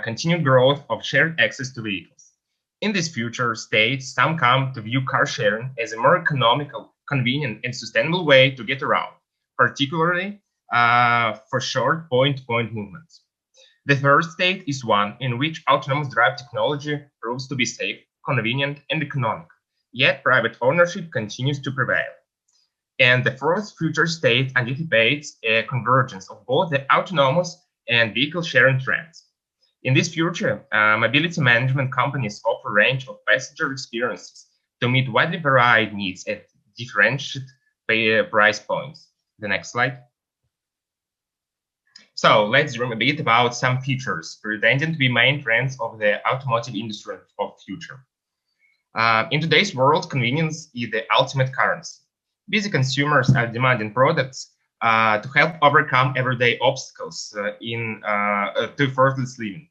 continued growth of shared access to vehicles. In this future state, some come to view car sharing as a more economical, convenient, and sustainable way to get around, particularly for short point-to-point movements. The third state is one in which autonomous drive technology proves to be safe, convenient, and economic, yet private ownership continues to prevail. And the fourth future state anticipates a convergence of both the autonomous and vehicle sharing trends. In this future, mobility management companies offer a range of passenger experiences to meet widely varied needs at differentiated price points. The next slide. So let's dream a bit about some features pretending to be main trends of the automotive industry of future. In today's world, convenience is the ultimate currency. Busy consumers are demanding products to help overcome everyday obstacles to effortless living.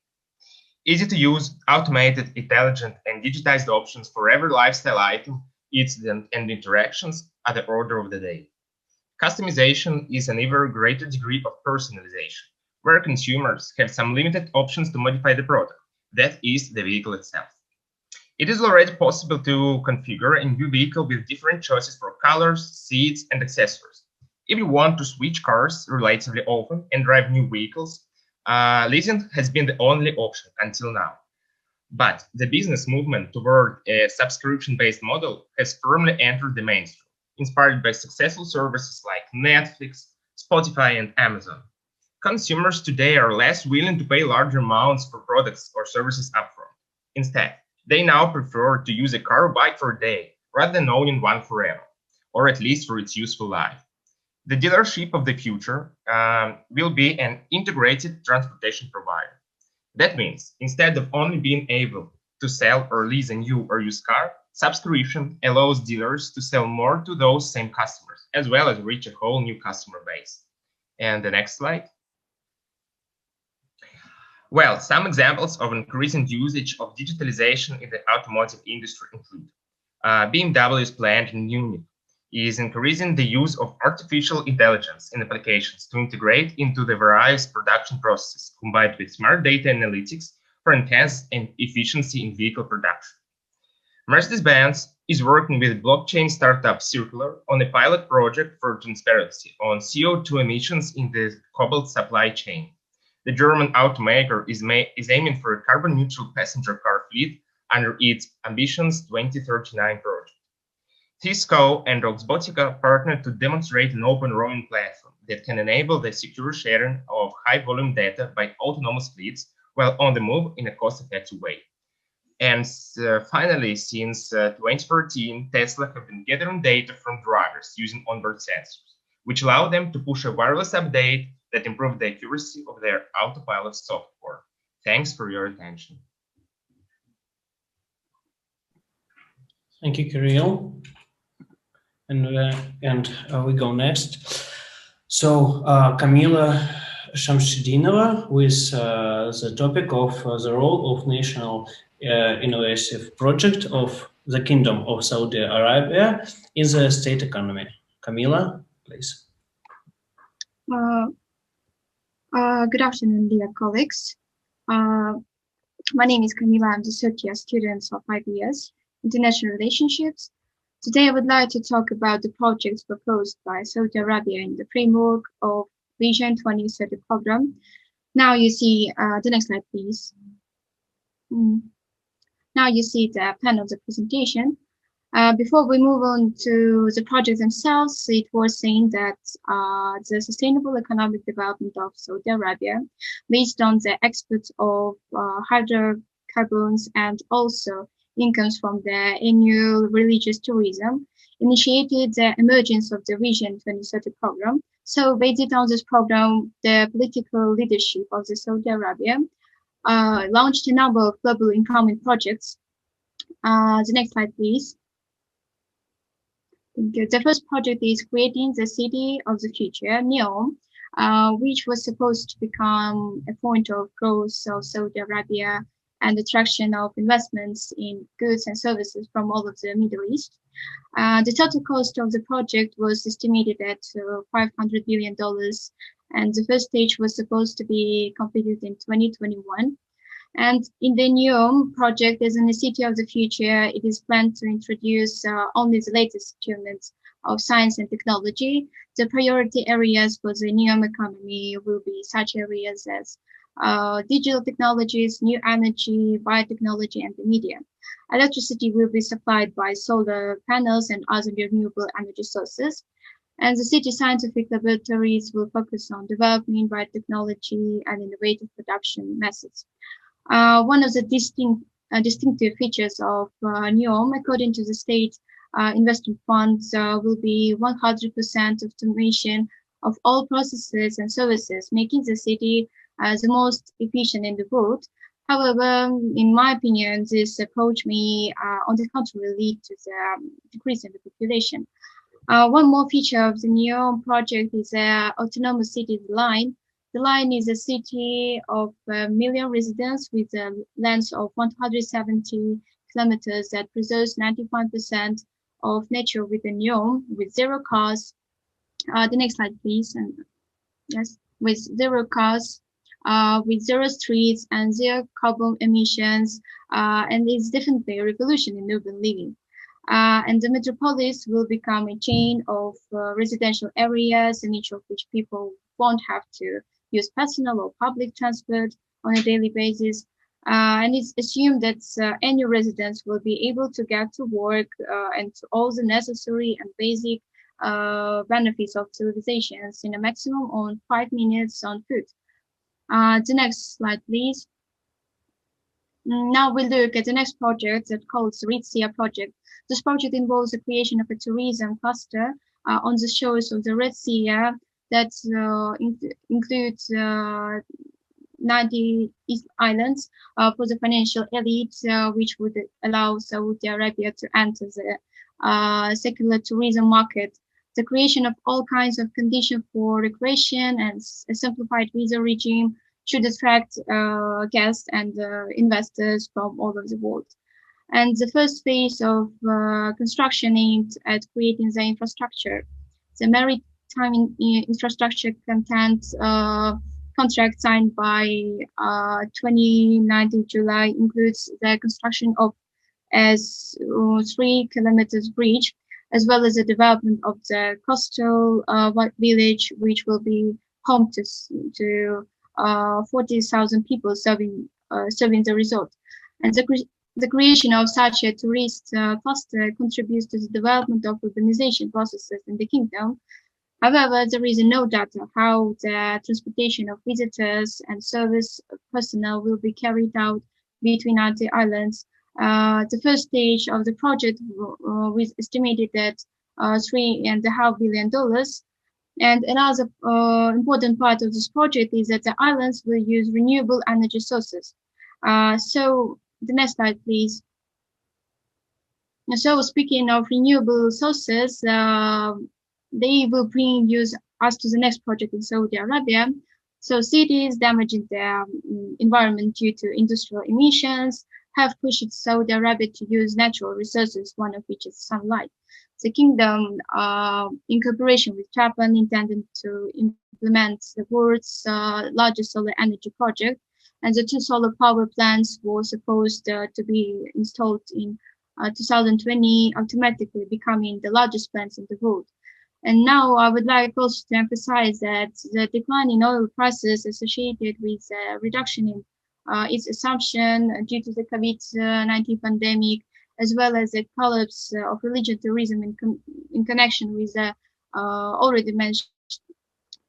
Easy to use, automated, intelligent, and digitized options for every lifestyle item, incident, and interactions are the order of the day. Customization is an ever greater degree of personalization, where consumers have some limited options to modify the product, that is, the vehicle itself. It is already possible to configure a new vehicle with different choices for colors, seats, and accessories. If you want to switch cars relatively often and drive new vehicles, leasing has been the only option until now. But the business movement toward a subscription-based model has firmly entered the mainstream, inspired by successful services like Netflix, Spotify, and Amazon. Consumers today are less willing to pay large amounts for products or services upfront. Instead, they now prefer to use a car or bike for a day rather than owning one forever, or at least for its useful life. The dealership of the future will be an integrated transportation provider. That means instead of only being able to sell or lease a new or used car, subscription allows dealers to sell more to those same customers, as well as reach a whole new customer base. And the next slide. Well, some examples of increasing usage of digitalization in the automotive industry include BMW's plant in Munich is increasing the use of artificial intelligence in applications to integrate into the various production processes, combined with smart data analytics for enhanced efficiency in vehicle production. Mercedes-Benz is working with blockchain startup Circular on a pilot project for transparency on CO2 emissions in the cobalt supply chain. The German automaker is aiming for a carbon-neutral passenger car fleet under its Ambitions 2039 project. Tisco and Roxbotica partnered to demonstrate an open roaming platform that can enable the secure sharing of high-volume data by autonomous fleets while on the move in a cost-effective way. And finally, since 2014, Tesla have been gathering data from drivers using onboard sensors, which allow them to push a wireless update that improve the accuracy of their autopilot software. Thanks for your attention.
Thank you, Kirill. And we go next. So Kamila Shamshidinova with the topic of the role of national innovative project of the Kingdom of Saudi Arabia in the state economy. Kamila, please.
Good afternoon, dear colleagues. My name is Kamila. I'm the third year student of IBS, International Relationships. Today, I would like to talk about the projects proposed by Saudi Arabia in the framework of Vision 2030 program. Now you see the next slide, please. Now you see the plan of the presentation. Before we move on to the projects themselves, it was saying that the sustainable economic development of Saudi Arabia, based on the exports of hydrocarbons and also incomes from the annual religious tourism, initiated the emergence of the Vision 2030 program. So based on this program, the political leadership of the Saudi Arabia launched a number of global empowerment projects. The next slide, please. Thank you. The first project is creating the city of the future, NEOM, which was supposed to become a point of growth of Saudi Arabia and attraction of investments in goods and services from all of the Middle East. The total cost of the project was estimated at $500 billion, and the first stage was supposed to be completed in 2021. And in the NEOM project, as in the city of the future, it is planned to introduce only the latest achievements of science and technology. The priority areas for the NEOM economy will be such areas as digital technologies, new energy, biotechnology, and the media. Electricity will be supplied by solar panels and other renewable energy sources. And the city scientific laboratories will focus on developing biotechnology and innovative production methods. One of the distinctive features of NEOM, according to the state investment funds, will be 100% automation of all processes and services, making the city the most efficient in the world. However, in my opinion, this approach may, on the contrary, lead to the decrease in the population. One more feature of the NEOM project is the autonomous city line. The line is a city of 1 million residents with a length of 170 kilometers that preserves 95% of nature within NEOM with zero cars. The next slide, please. And yes, with zero cars, with zero streets and zero carbon emissions, and it's definitely a revolution in urban living. And the metropolis will become a chain of residential areas in each of which people won't have to use personal or public transport on a daily basis. And it's assumed that any residents will be able to get to work and to all the necessary and basic benefits of civilizations in a maximum of 5 minutes on foot. The next slide, please. Now we look at the next project that called the Red Sea project. This project involves the creation of a tourism cluster on the shores of the Red Sea that includes 90 islands for the financial elite, which would allow Saudi Arabia to enter the secular tourism market. The creation of all kinds of conditions for recreation and a simplified visa regime should attract guests and investors from all over the world. And the first phase of construction aimed at creating the infrastructure. The maritime infrastructure content contract signed by 29th of July includes the construction of a 3 kilometers bridge, as well as the development of the coastal village, which will be home to 40,000 people serving the resort. And the creation of such a tourist cluster contributes to the development of urbanization processes in the kingdom. However, there is no data how the transportation of visitors and service personnel will be carried out between the islands. The first stage of the project was estimated at $3.5 billion. And another important part of this project is that the islands will use renewable energy sources. So the next slide, please. So speaking of renewable sources, they will bring us to the next project in Saudi Arabia. So cities damaging their environment due to industrial emissions have pushed Saudi Arabia to use natural resources, one of which is sunlight. The kingdom, in cooperation with Japan, intended to implement the world's largest solar energy project, and the 2 solar power plants were supposed to be installed in 2020, automatically becoming the largest plants in the world. And now I would like also to emphasize that the decline in oil prices associated with a reduction in its assumption due to the COVID-19 pandemic, as well as the collapse of religious tourism in connection with the already mentioned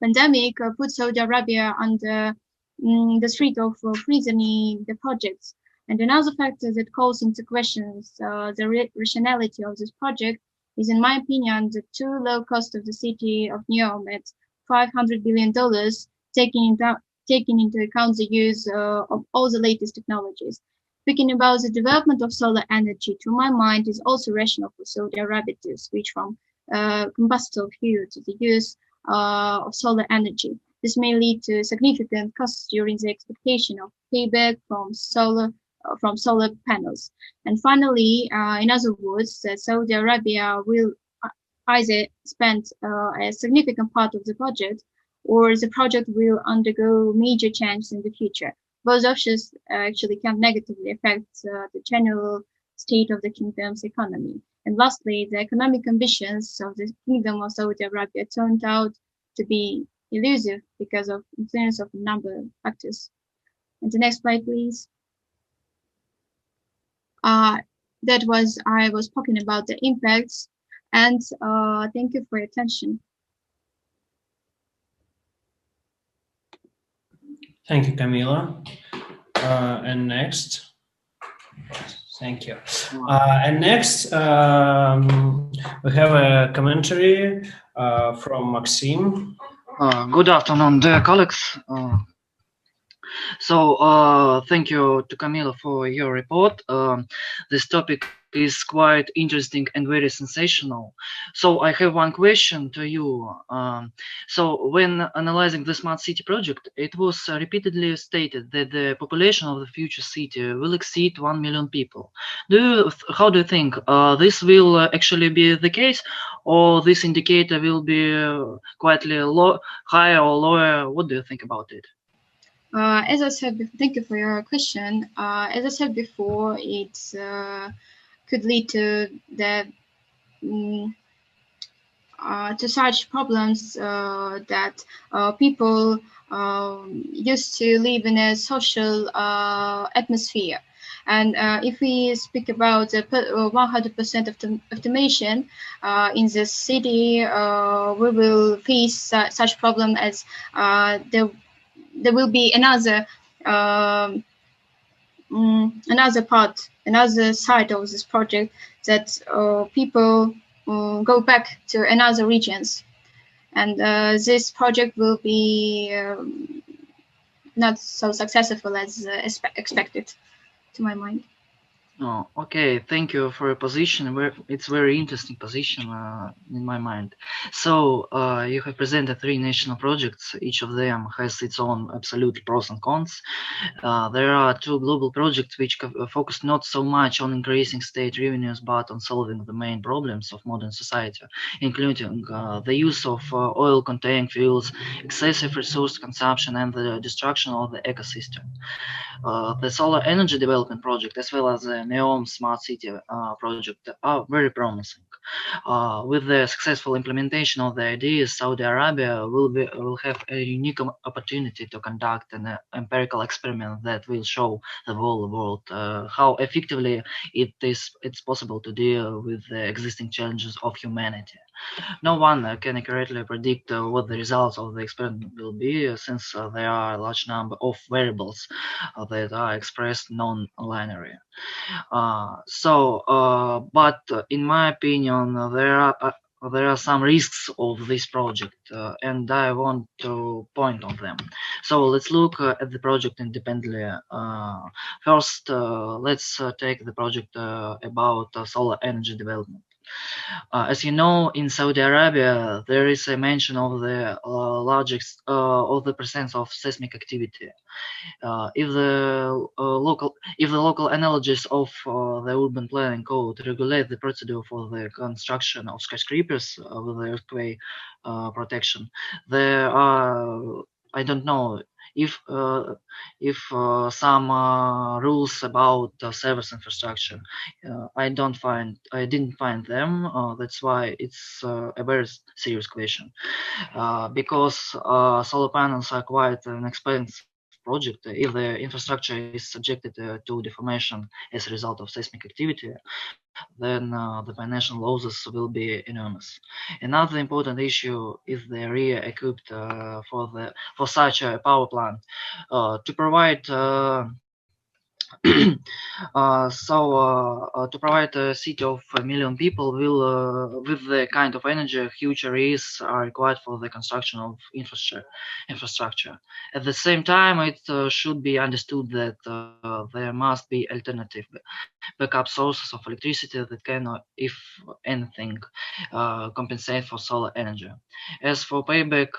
pandemic, put Saudi Arabia under the threat of freezing the projects. And another factor that calls into question the rationality of this project is, in my opinion, the too low cost of the city of Neom at $500 billion, taking into account the use of all the latest technologies. Speaking about the development of solar energy, to my mind, is also rational for Saudi Arabia to switch from combustible fuel to the use of solar energy. This may lead to significant costs during the expectation of payback from solar panels. And finally, in other words, Saudi Arabia will either spend a significant part of the budget, or the project will undergo major changes in the future. Both options actually can negatively affect the general state of the kingdom's economy. And lastly, the economic ambitions of the Kingdom of Saudi Arabia turned out to be elusive because of influence of a number of factors. And the next slide, please. I was talking about the impacts, and thank you for your attention.
Thank you, Camila. And next, thank you. And next, we have a commentary from Maxim.
Good afternoon, dear colleagues. Thank you to Camila for your report. This topic is quite interesting and very sensational. So I have one question to you. When analyzing the smart city project, it was repeatedly stated that the population of the future city will exceed 1 million people. How do you think this will actually be the case, or this indicator will be quietly higher or lower? What do you think about it?
As I said, thank you for your question. As I said before, it could lead to to such problems that people used to live in a social atmosphere. And if we speak about 100% of automation in the city, we will face such problem as there will be another side of this project, that people go back to another regions, and this project will be not so successful as expected, to my mind.
Oh, okay. Thank you for your position. It's very interesting position in my mind. So you have presented 3 national projects. Each of them has its own absolute pros and cons. There are 2 global projects which focus not so much on increasing state revenues, but on solving the main problems of modern society, including the use of oil-containing fuels, excessive resource consumption, and the destruction of the ecosystem. The solar energy development project as well as the NEOM smart city project are very promising. With the successful implementation of the ideas, Saudi Arabia will have a unique opportunity to conduct an empirical experiment that will show the whole world how effectively it's possible to deal with the existing challenges of humanity. No one can accurately predict what the results of the experiment will be, since there are a large number of variables that are expressed non-linearly. But in my opinion, there are some risks of this project, and I want to point on them. So let's look at the project independently. First, let's take the project about solar energy development. As you know, in Saudi Arabia, there is a mention of the largest of the presence of seismic activity. If the local analogies of the urban planning code regulate the procedure for the construction of skyscrapers with the earthquake protection, there are, I don't know if some rules about service infrastructure. I didn't find them. That's why it's a very serious question. Because solar panels are quite an expensive project. If the infrastructure is subjected to deformation as a result of seismic activity, then the financial losses will be enormous. Another important issue is the area equipped for such a power plant to provide. To provide a city of a million people with the kind of energy huge areas are required for the construction of infrastructure. At the same time, it should be understood that there must be alternative backup sources of electricity that can, if anything, compensate for solar energy. As for payback,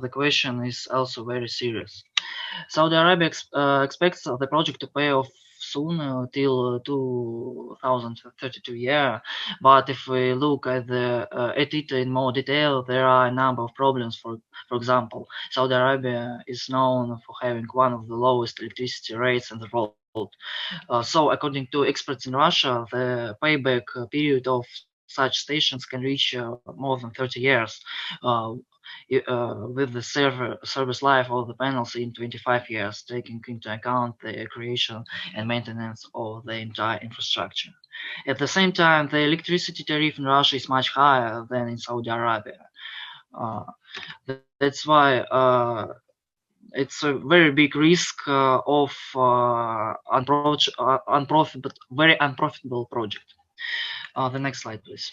the question is also very serious. Saudi Arabia expects the project to pay off soon till 2032 year. But if we look at it in more detail, there are a number of problems. For example, Saudi Arabia is known for having one of the lowest electricity rates in the world. So according to experts in Russia, the payback period of such stations can reach more than 30 years. Uh, with the service life of the panels in 25 years, taking into account the creation and maintenance of the entire infrastructure. At the same time, the electricity tariff in Russia is much higher than in Saudi Arabia. That's why it's a very big risk of very unprofitable project. The next slide, please.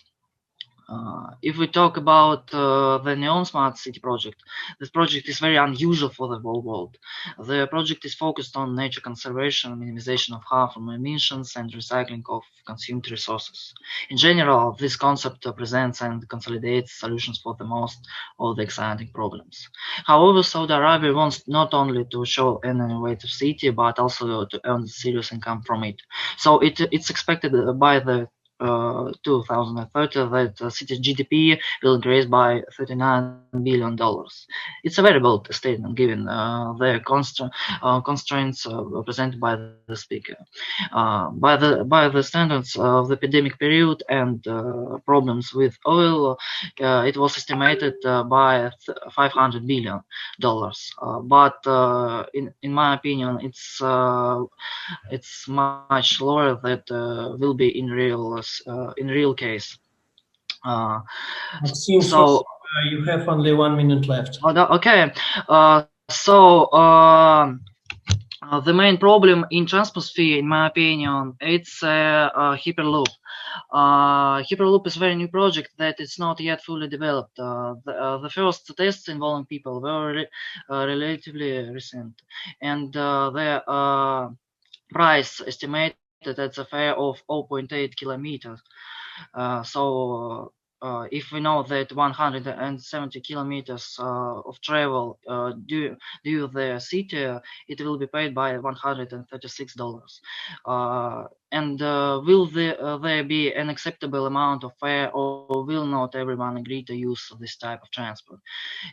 If we talk about the Neon Smart City project, this project is very unusual for the whole world. The project is focused on nature conservation, minimization of harmful emissions, and recycling of consumed resources. In general, this concept presents and consolidates solutions for the most of the exciting problems. However, Saudi Arabia wants not only to show an innovative city, but also to earn serious income from it. So it's expected by the 2030 that city GDP will increase by $39 billion. It's a very bold statement given the constraints presented by the speaker. By the standards of the pandemic period and problems with oil, it was estimated by $500 billion. But in my opinion, it's much lower that will be in real case.
It seems so. You have only 1 minute left.
Okay. The main problem in Transposphere, in my opinion, it's Hyperloop. Hyperloop is a very new project that is not yet fully developed. The first tests involving people were relatively recent, and the price estimated at the fare of 0.8 kilometers. So if we know that 170 kilometers of travel due the city, it will be paid by $136. And will there be an acceptable amount of fare, or will not everyone agree to use this type of transport?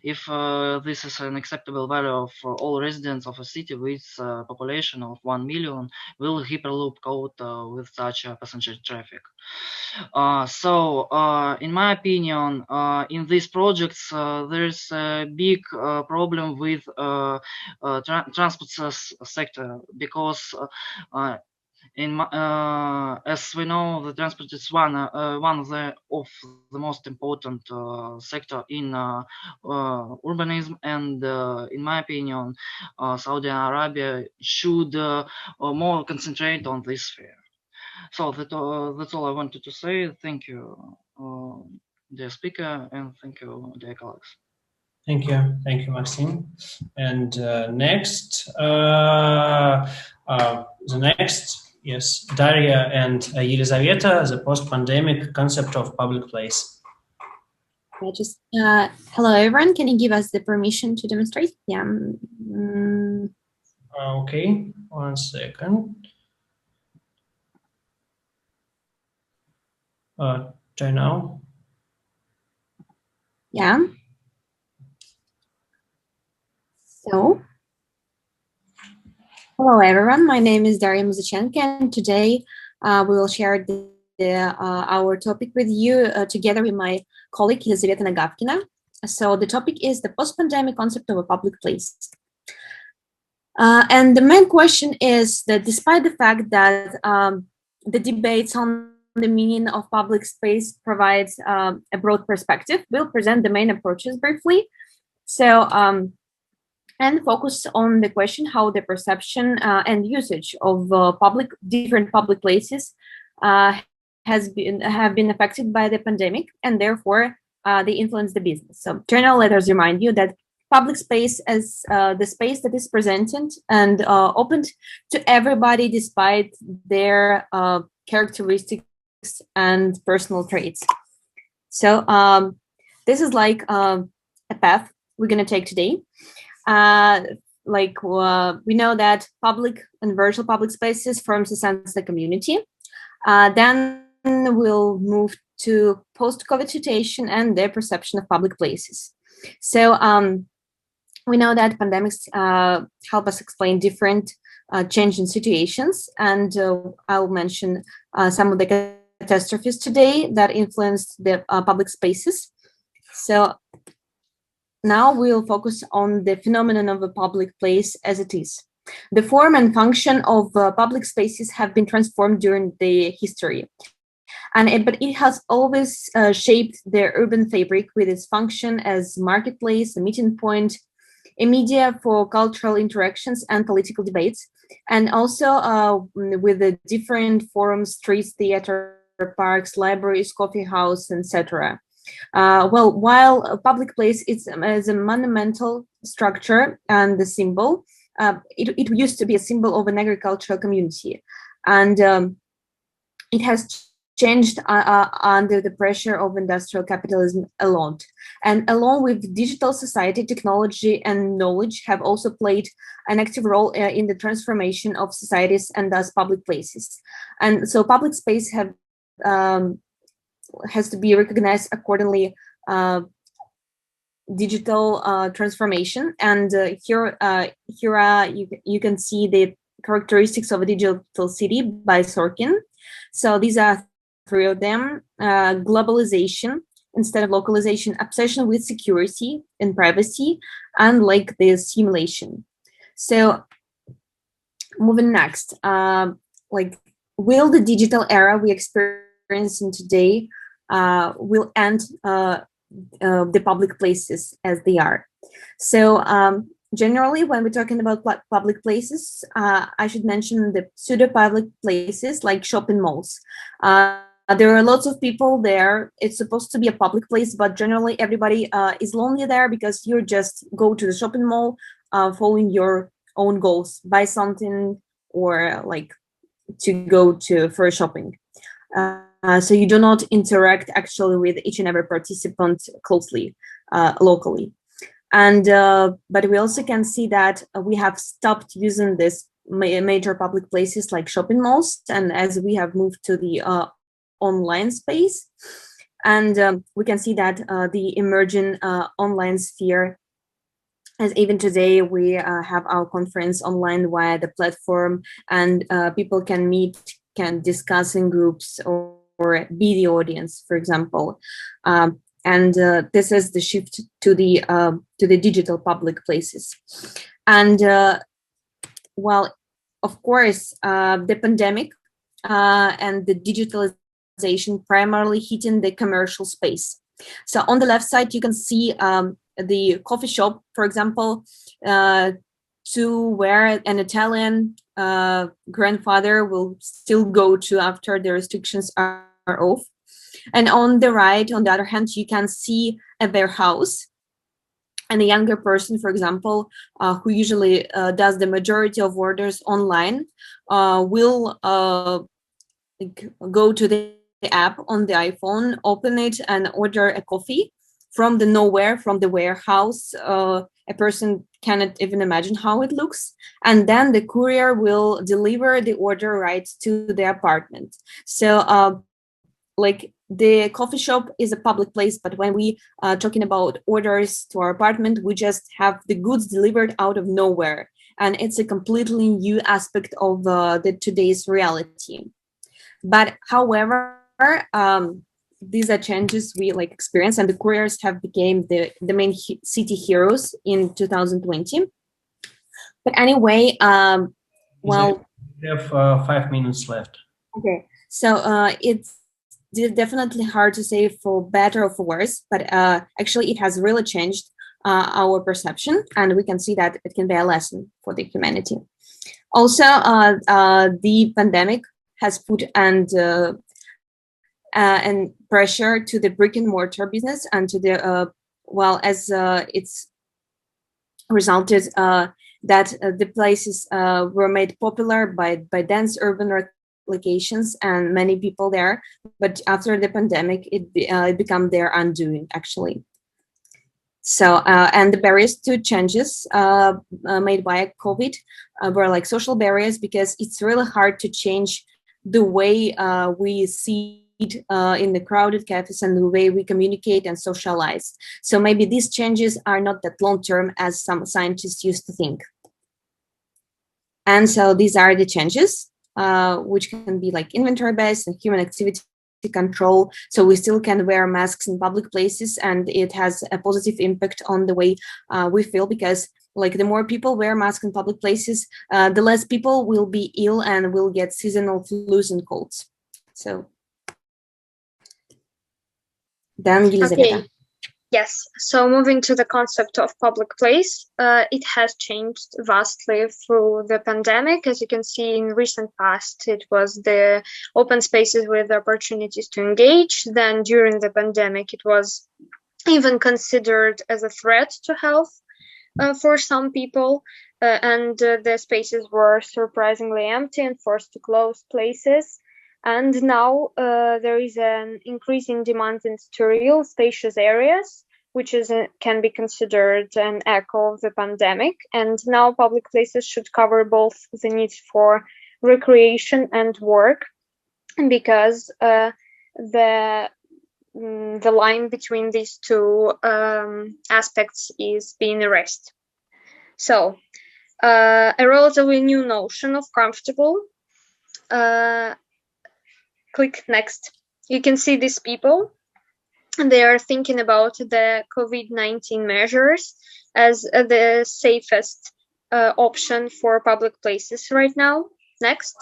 If this is an acceptable value for all residents of a city with a population of 1 million, will Hyperloop cope with such passenger traffic? In my opinion, in these projects, there's a big problem with transport sector, because as we know, the transport is one of the most important sector in urbanism, and in my opinion, Saudi Arabia should more concentrate on this sphere. So that's all I wanted to say. Thank you, dear speaker, and thank you, dear colleagues.
Thank you, Maxim. And next, yes, Daria and Yelizaveta, the post-pandemic concept of public place.
Hello everyone. Can you give us the permission to demonstrate? Yeah.
Okay, 1 second. Try now.
Yeah. So, hello everyone. My name is Daria Muzichenko, and today we will share our topic with you together with my colleague Elizaveta Nagavkina. So the topic is the post-pandemic concept of a public place. And the main question is that despite the fact that the debates on the meaning of public space provides a broad perspective, we'll present the main approaches briefly. So, and focus on the question how the perception and usage of different public places have been affected by the pandemic, and therefore they influence the business. So journal letters remind you that public space as the space that is presented and opened to everybody despite their characteristics and personal traits. So this is like a path we're going to take today. We know that public and virtual public spaces forms a sense of the community. Then we'll move to post-COVID situation and their perception of public places. So we know that pandemics help us explain different changing situations, and I'll mention some of the catastrophes today that influenced the public spaces. So now we'll focus on the phenomenon of a public place as it is. The form and function of public spaces have been transformed during the history, but it has always shaped the urban fabric with its function as marketplace, a meeting point, a media for cultural interactions and political debates, and also with the different forums, streets, theater, parks, libraries, coffee house, etc. While a public place is a monumental structure and the symbol, it used to be a symbol of an agricultural community, and it has changed under the pressure of industrial capitalism a lot. And along with digital society, technology and knowledge have also played an active role in the transformation of societies and thus public places. And so public space has to be recognized accordingly. Digital transformation, and here you can see the characteristics of a digital city by Sorkin. So these are 3 of them: globalization instead of localization, obsession with security and privacy, and like the simulation. So moving next, will the digital era we experience in today will end the public places as they are? So generally, when we're talking about public places, I should mention the pseudo-public places like shopping malls. There are lots of people there. It's supposed to be a public place, but generally everybody is lonely there because you just go to the shopping mall following your own goals, buy something, or like to go for shopping. So you do not interact actually with each and every participant closely, locally. And but we also can see that we have stopped using this major public places like shopping malls, and as we have moved to the online space, and we can see that the emerging online sphere, as even today we have our conference online via the platform, and people can meet, can discuss in groups, or be the audience, for example. And this is the shift to the digital public places. And well, of course, the pandemic and the digitalization primarily hitting the commercial space. So on the left side, you can see the coffee shop, for example, to where an Italian grandfather will still go to after the restrictions are off. And on the right, on the other hand, you can see a warehouse. And a younger person, for example, who usually does the majority of orders online, will go to the app on the iPhone, open it, and order a coffee from the nowhere, from the warehouse. A person cannot even imagine how it looks. And then the courier will deliver the order right to the apartment. So like the coffee shop is a public place, but when we are talking about orders to our apartment, we just have the goods delivered out of nowhere. And it's a completely new aspect of the today's reality. But however, these are changes we like experience, and the couriers have become the main city heroes in 2020. But anyway, well,
we have 5 minutes left.
Okay, so it's definitely hard to say for better or for worse, but actually it has really changed our perception, and we can see that it can be a lesson for the humanity. Also, the pandemic has put and pressure to the brick and mortar business, and to the well, as it's resulted that the places were made popular by dense urban locations and many people there. But after the pandemic, it became their undoing, actually. So and the barriers to changes made by COVID were like social barriers, because it's really hard to change the way we see in the crowded cafes and the way we communicate and socialize. So maybe these changes are not that long-term as some scientists used to think. And so these are the changes, which can be like inventory-based and human activity control. So we still can wear masks in public places, and it has a positive impact on the way we feel, because like the more people wear masks in public places, the less people will be ill and will get seasonal flus and colds. So then Elizaveta.
Okay. Yes, so moving to the concept of public place, it has changed vastly through the pandemic. As you can see, in recent past, it was the open spaces with opportunities to engage. Then during the pandemic, it was even considered as a threat to health for some people, and the spaces were surprisingly empty and forced to close places. And now there is an increasing demand in sterile, spacious areas, which can be considered an echo of the pandemic. And now public places should cover both the needs for recreation and work, because the line between these two aspects is being erased. So a relatively new notion of comfortable. Click next. You can see these people, and they are thinking about the COVID-19 measures as the safest option for public places right now. Next.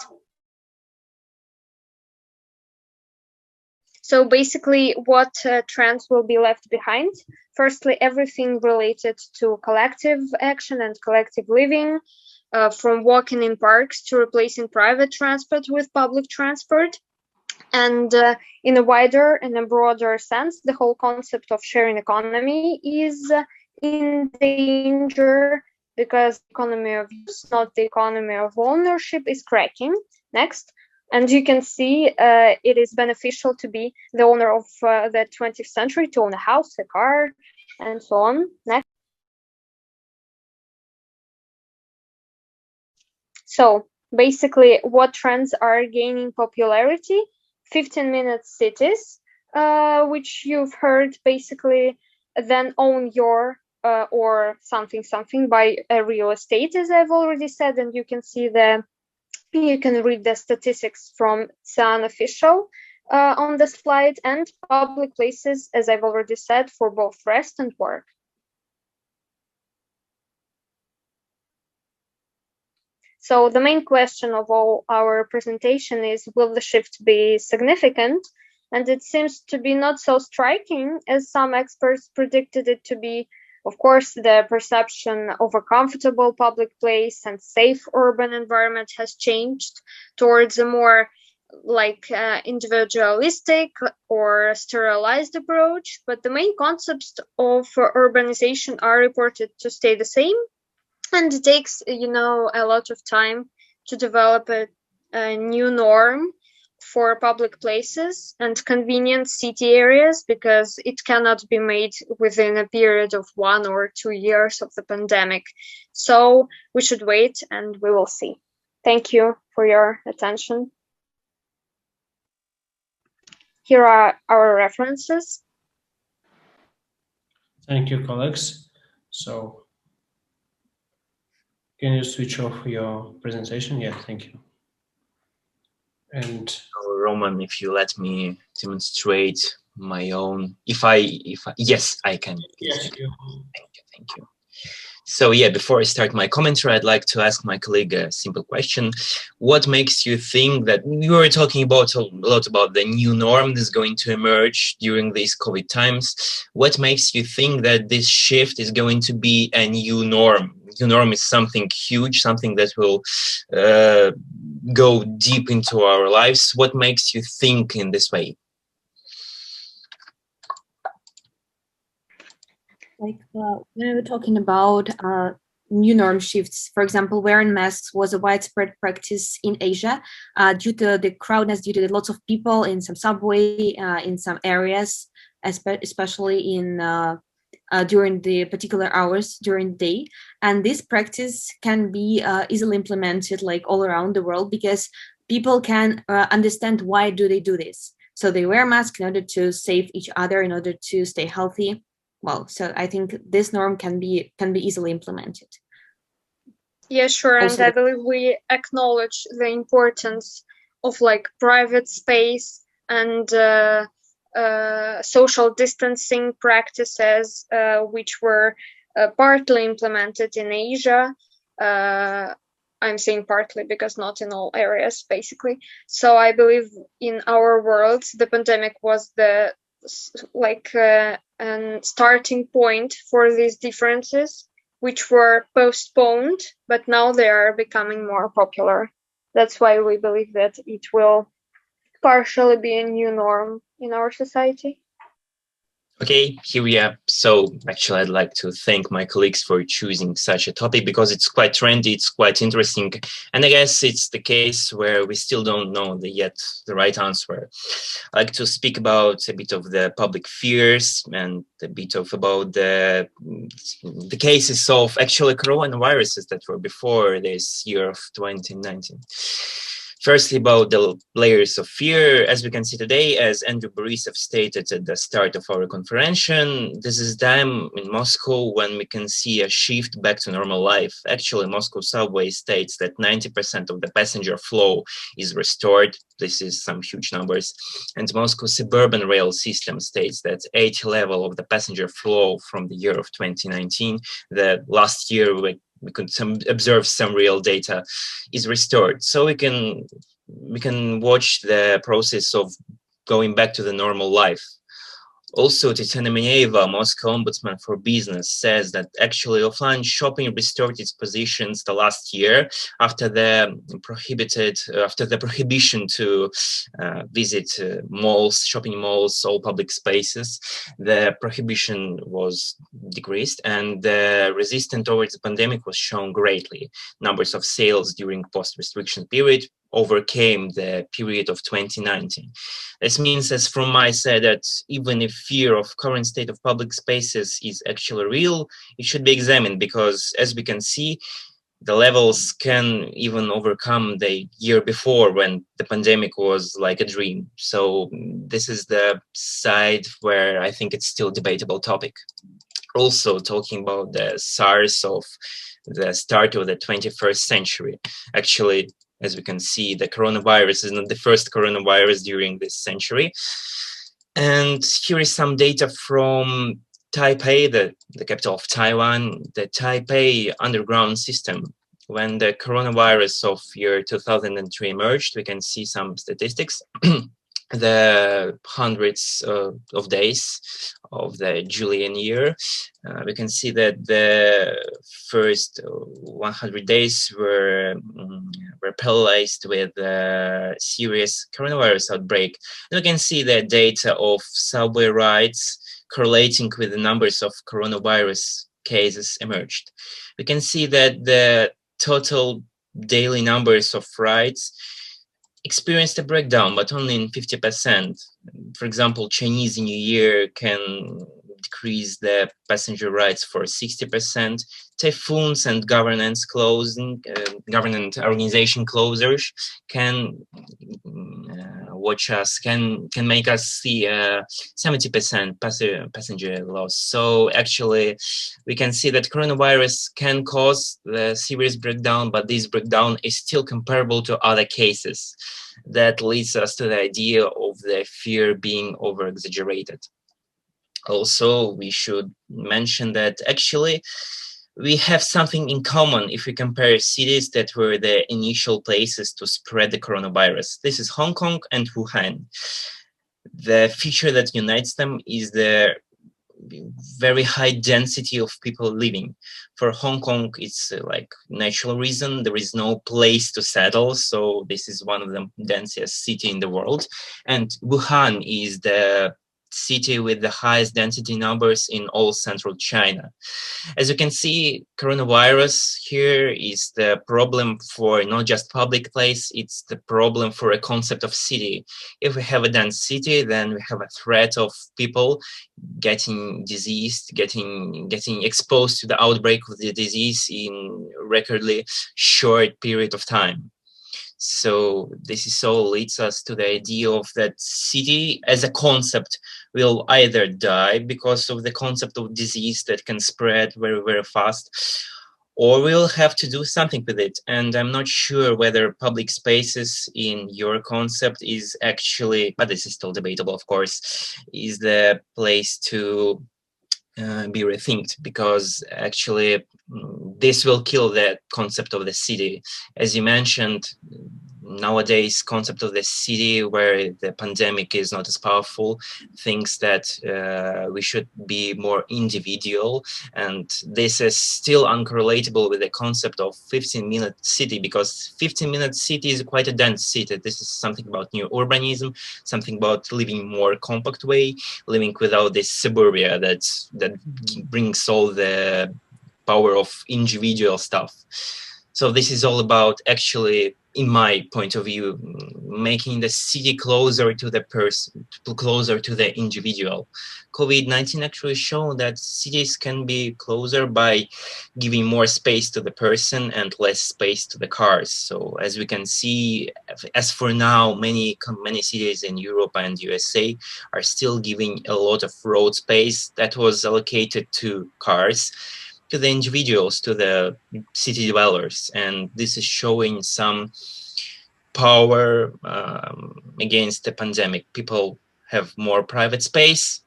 So basically, what trends will be left behind? Firstly, everything related to collective action and collective living, from walking in parks to replacing private transport with public transport. And in a wider and a broader sense, the whole concept of sharing economy is in danger, because the economy of use, not the economy of ownership, is cracking. Next. And you can see it is beneficial to be the owner of the 20th century, to own a house, a car, and so on. Next. So basically, what trends are gaining popularity? 15-minute cities, which you've heard, basically, then own your or something by a real estate, as I've already said, and you can see you can read the statistics from Sun official on the slide, and public places, as I've already said, for both rest and work. So the main question of all our presentation is, will the shift be significant? And it seems to be not so striking as some experts predicted it to be. Of course, the perception of a comfortable public place and safe urban environment has changed towards a more individualistic or sterilized approach, but the main concepts of urbanization are reported to stay the same. And it takes, a lot of time to develop a new norm for public places and convenient city areas, because it cannot be made within a period of 1 or 2 years of the pandemic. So we should wait and we will see. Thank you for your attention. Here are our references.
Thank you, colleagues. So can you switch off your presentation? Yeah, thank you. And
Roman, if you let me demonstrate my own, yes, I can.
Yes,
Thank you. So yeah, before I start my commentary, I'd like to ask my colleague a simple question. What makes you think that we were talking about a lot about the new norm that's going to emerge during these COVID times? What makes you think that this shift is going to be a new norm? New norm is something huge, something that will go deep into our lives. What makes you think in this way?
When we were talking about new norm shifts, for example, wearing masks was a widespread practice in Asia due to the crowdness, due to lots of people in some subway, in some areas, especially in during the particular hours during the day. And this practice can be easily implemented all around the world, because people can understand why do they do this. So they wear masks in order to save each other, in order to stay healthy. Well, so I think this norm can be easily implemented.
Yeah, sure.
Also,
and I believe we acknowledge the importance of private space and social distancing practices, which were partly implemented in Asia. I'm saying partly because not in all areas, basically. So I believe in our world, the pandemic was the starting point for these differences, which were postponed, but now they are becoming more popular. That's why we believe that it will partially be a new norm in our society.
Okay, here we are. So actually, I'd like to thank my colleagues for choosing such a topic, because it's quite trendy, it's quite interesting. And I guess it's the case where we still don't know yet the right answer. I'd like to speak about a bit of the public fears and a bit about the cases of actually coronaviruses that were before this year of 2019. Firstly, about the layers of fear. As we can see today, as Andrew Borisov stated at the start of our conference, this is time in Moscow when we can see a shift back to normal life. Actually, Moscow subway states that 90% of the passenger flow is restored. This is some huge numbers. And Moscow suburban rail system states that 80 level of the passenger flow from the year of 2019, the last year we could observe some real data, is restored. So we can watch the process of going back to the normal life. Also, Tatiana Mineeva, Moscow Ombudsman for Business, says that actually offline shopping restored its positions the last year after the prohibition to visit malls, shopping malls, all public spaces. The prohibition was decreased, and the resistance towards the pandemic was shown greatly. Numbers of sales during post-restriction period overcame the period of 2019. This means, as from my side, that even if fear of current state of public spaces is actually real, it should be examined, because as we can see, the levels can even overcome the year before, when the pandemic was like a dream. So this is the side where I think it's still a debatable topic. Also talking about the SARS of the start of the 21st century. Actually, as we can see, the coronavirus is not the first coronavirus during this century. And here is some data from Taipei, the capital of Taiwan, the Taipei underground system. When the coronavirus of year 2003 emerged, we can see some statistics. The hundreds of days of the Julian year, we can see that the first 100 days were paralyzed with a serious coronavirus outbreak. And we can see the data of subway rides correlating with the numbers of coronavirus cases emerged. We can see that the total daily numbers of rides experienced a breakdown, but only in 50%. For example, Chinese New Year can decrease the passenger rides for 60%. Typhoons and government organization closures can can make us see 70% passenger loss. So actually, we can see that coronavirus can cause the serious breakdown, but this breakdown is still comparable to other cases. That leads us to the idea of the fear being over-exaggerated. Also, we should mention that actually we have something in common if we compare cities that were the initial places to spread the coronavirus. This is Hong Kong and Wuhan. The feature that unites them is the very high density of people living. For Hong Kong, it's like natural reason. There is no place to settle, so this is one of the densest city in the world. And Wuhan is the city with the highest density numbers in all central China. As you can see, coronavirus here is the problem for not just public place, it's the problem for a concept of city. If we have a dense city, then we have a threat of people getting diseased, getting exposed to the outbreak of the disease in recordly short period of time. So this is all leads us to the idea of that city as a concept will either die because of the concept of disease that can spread very, very fast, or we'll have to do something with it. And I'm not sure whether public spaces in your concept is actually, but this is still debatable, of course, is the place to be rethinked, because actually this will kill the concept of the city. As you mentioned, nowadays concept of the city where the pandemic is not as powerful thinks that we should be more individual, and this is still uncorrelatable with the concept of 15-minute city, because 15-minute city is quite a dense city. This is something about new urbanism, something about living more compact way, living without this suburbia that brings all the power of individual stuff. So this is all about actually, in my point of view, making the city closer to the person, closer to the individual. COVID-19 actually shown that cities can be closer by giving more space to the person and less space to the cars. So as we can see, as for now, many cities in Europe and USA are still giving a lot of road space that was allocated to cars, to the individuals, to the city dwellers. And this is showing some power against the pandemic. People have more private space,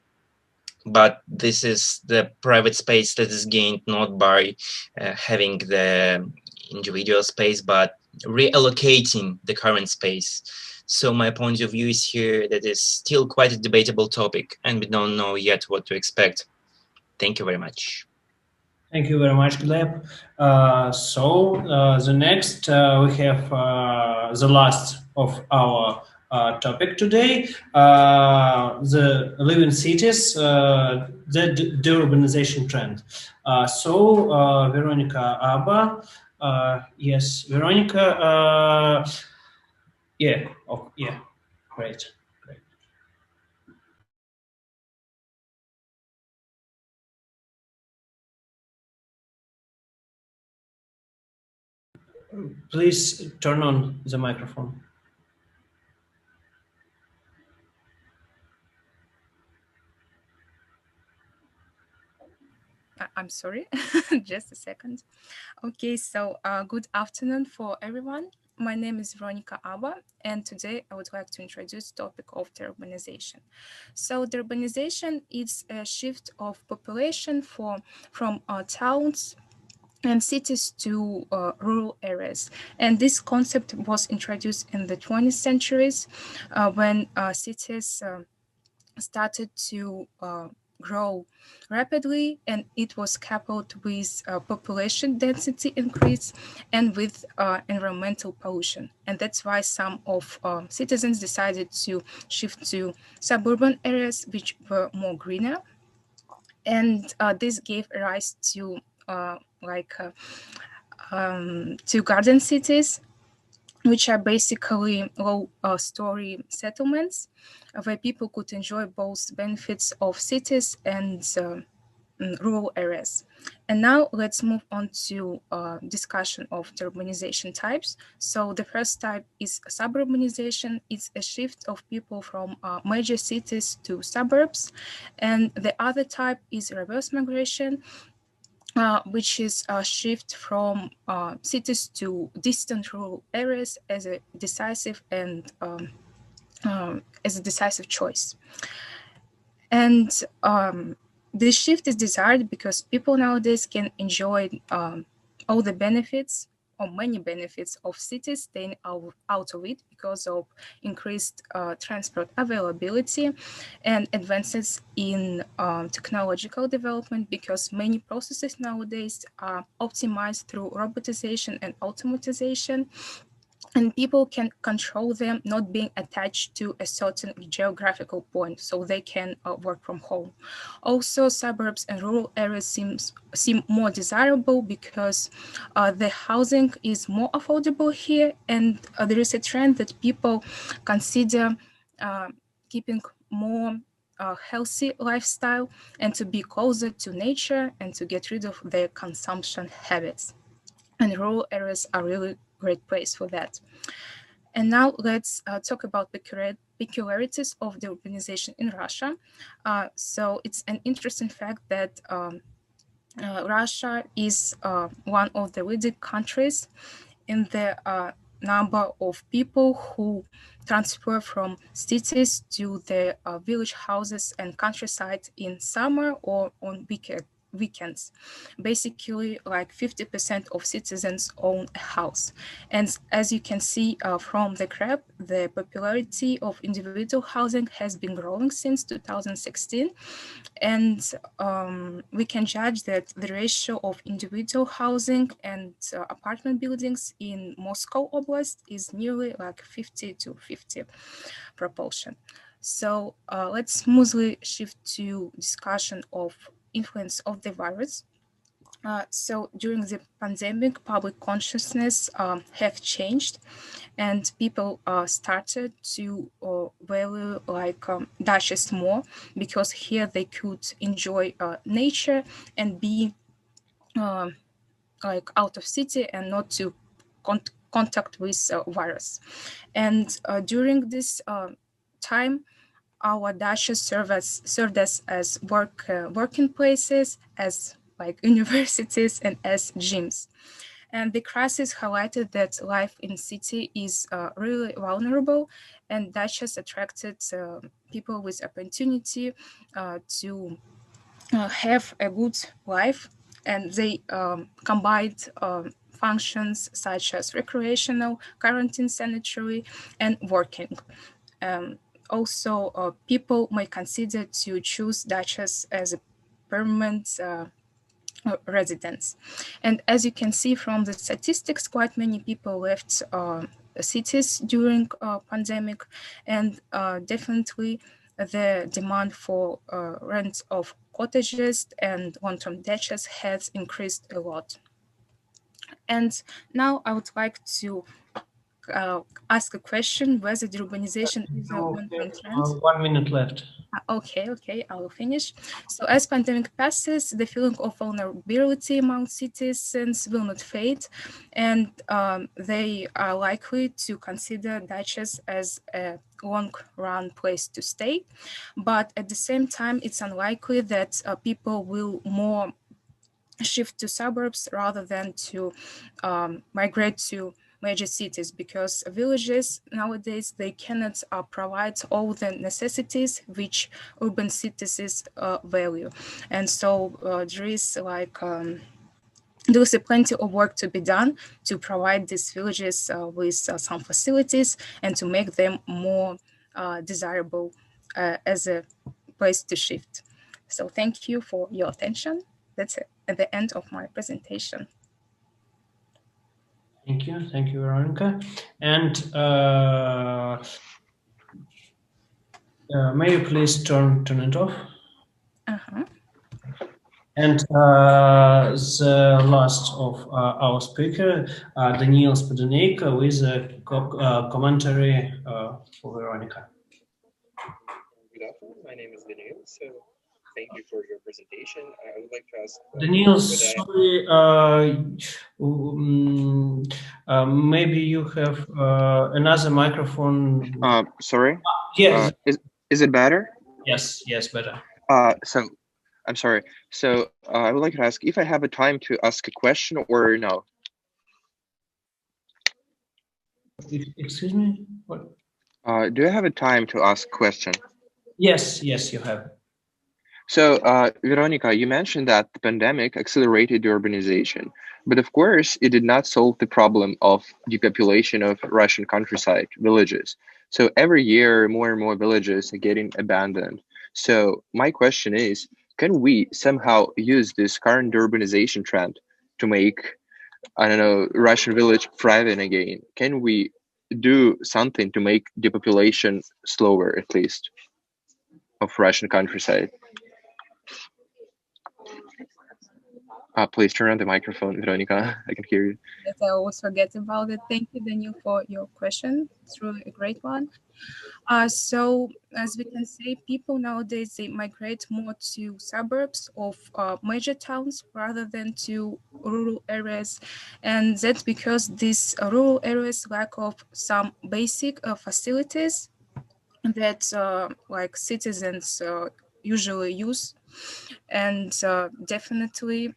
but this is the private space that is gained not by having the individual space, but reallocating the current space. So my point of view is here that is still quite a debatable topic, and we don't know yet what to expect. Thank you very much.
Thank you very much, Gleb. The next we have the last of our topic today, the living cities, the deurbanization trend. Veronica Abba, yes, Veronica, Yeah. Oh, yeah. Great. Great. Please turn on the microphone.
I'm sorry, just a second. Okay, so good afternoon for everyone. My name is Veronica Abba, and today I would like to introduce the topic of deurbanization. So deurbanization is a shift of population from towns and cities to rural areas. And this concept was introduced in the 20th centuries when cities started to grow rapidly, and it was coupled with population density increase and with environmental pollution. And that's why some of citizens decided to shift to suburban areas which were more greener. And this gave rise to to garden cities, which are basically low story settlements where people could enjoy both benefits of cities and rural areas. And now let's move on to discussion of the urbanization types. So the first type is suburbanization. It's a shift of people from major cities to suburbs. And the other type is reverse migration, which is a shift from cities to distant rural areas as a decisive and as a decisive choice. And this shift is desired because people nowadays can enjoy all the benefits or many benefits of cities staying out of it because of increased transport availability and advances in technological development, because many processes nowadays are optimized through robotization and automatization, and people can control them not being attached to a certain geographical point, so they can work from home. Also, suburbs and rural areas seem more desirable because the housing is more affordable here, and there is a trend that people consider keeping more healthy lifestyle and to be closer to nature and to get rid of their consumption habits. And rural areas are really great place for that. And now let's talk about peculiarities of the urbanization in Russia. So it's an interesting fact that Russia is one of the leading countries in the number of people who transfer from cities to the village houses and countryside in summer or on weekends. Basically, like 50% of citizens own a house. And as you can see from the graph, the popularity of individual housing has been growing since 2016. And we can judge that the ratio of individual housing and apartment buildings in Moscow Oblast is nearly like 50 to 50 proportion. So let's smoothly shift to discussion of influence of the virus. So during the pandemic, public consciousness have changed, and people started to value like dashes more, because here they could enjoy nature and be like out of city and not to contact with virus. And during this time, our dashes served as working places, as like universities, and as gyms. And the crisis highlighted that life in city is really vulnerable, and dashes attracted people with opportunity to have a good life, and they combined functions such as recreational, quarantine sanitary, and working. Also, people may consider to choose dachas as a permanent residence. And as you can see from the statistics, quite many people left cities during pandemic, and definitely the demand for rent of cottages and long-term dachas has increased a lot. And now I would like to ask a question whether the urbanization is a long-term trend.
1 minute left.
Okay, I will finish. So as pandemic passes, the feeling of vulnerability among citizens will not fade, and they are likely to consider dachas as a long-run place to stay. But at the same time, it's unlikely that people will more shift to suburbs rather than to migrate to major cities, because villages nowadays, they cannot provide all the necessities which urban cities value. And so there is like there is plenty of work to be done to provide these villages with some facilities and to make them more desirable as a place to shift. So thank you for your attention. That's it, at the end of my presentation.
Thank you, Veronica. And may you please turn it off? And the last of our speaker, Daniil Spodeneyko, with a commentary for Veronica.
Good afternoon. My name is Daniil. So, thank you for your presentation. I would like to ask.
Daniil, sorry, maybe you have another microphone.
Sorry.
Yes.
Is it better?
Yes, better.
So, I'm sorry. So, I would like to ask if I have a time to ask a question or no.
Excuse me. What?
Do I have a time to ask a question?
Yes, you have.
So, Veronica, you mentioned that the pandemic accelerated urbanization, but of course, it did not solve the problem of depopulation of Russian countryside villages. So every year, more and more villages are getting abandoned. So my question is, can we somehow use this current urbanization trend to make, I don't know, Russian village thriving again? Can we do something to make depopulation slower, at least, of Russian countryside? Please turn on the microphone, Veronica. I can hear you.
That I always forget about it. Thank you, Daniel, for your question. It's really a great one. So, as we can say, people nowadays, they migrate more to suburbs of major towns rather than to rural areas. And that's because these rural areas lack of some basic facilities that like citizens usually use. And definitely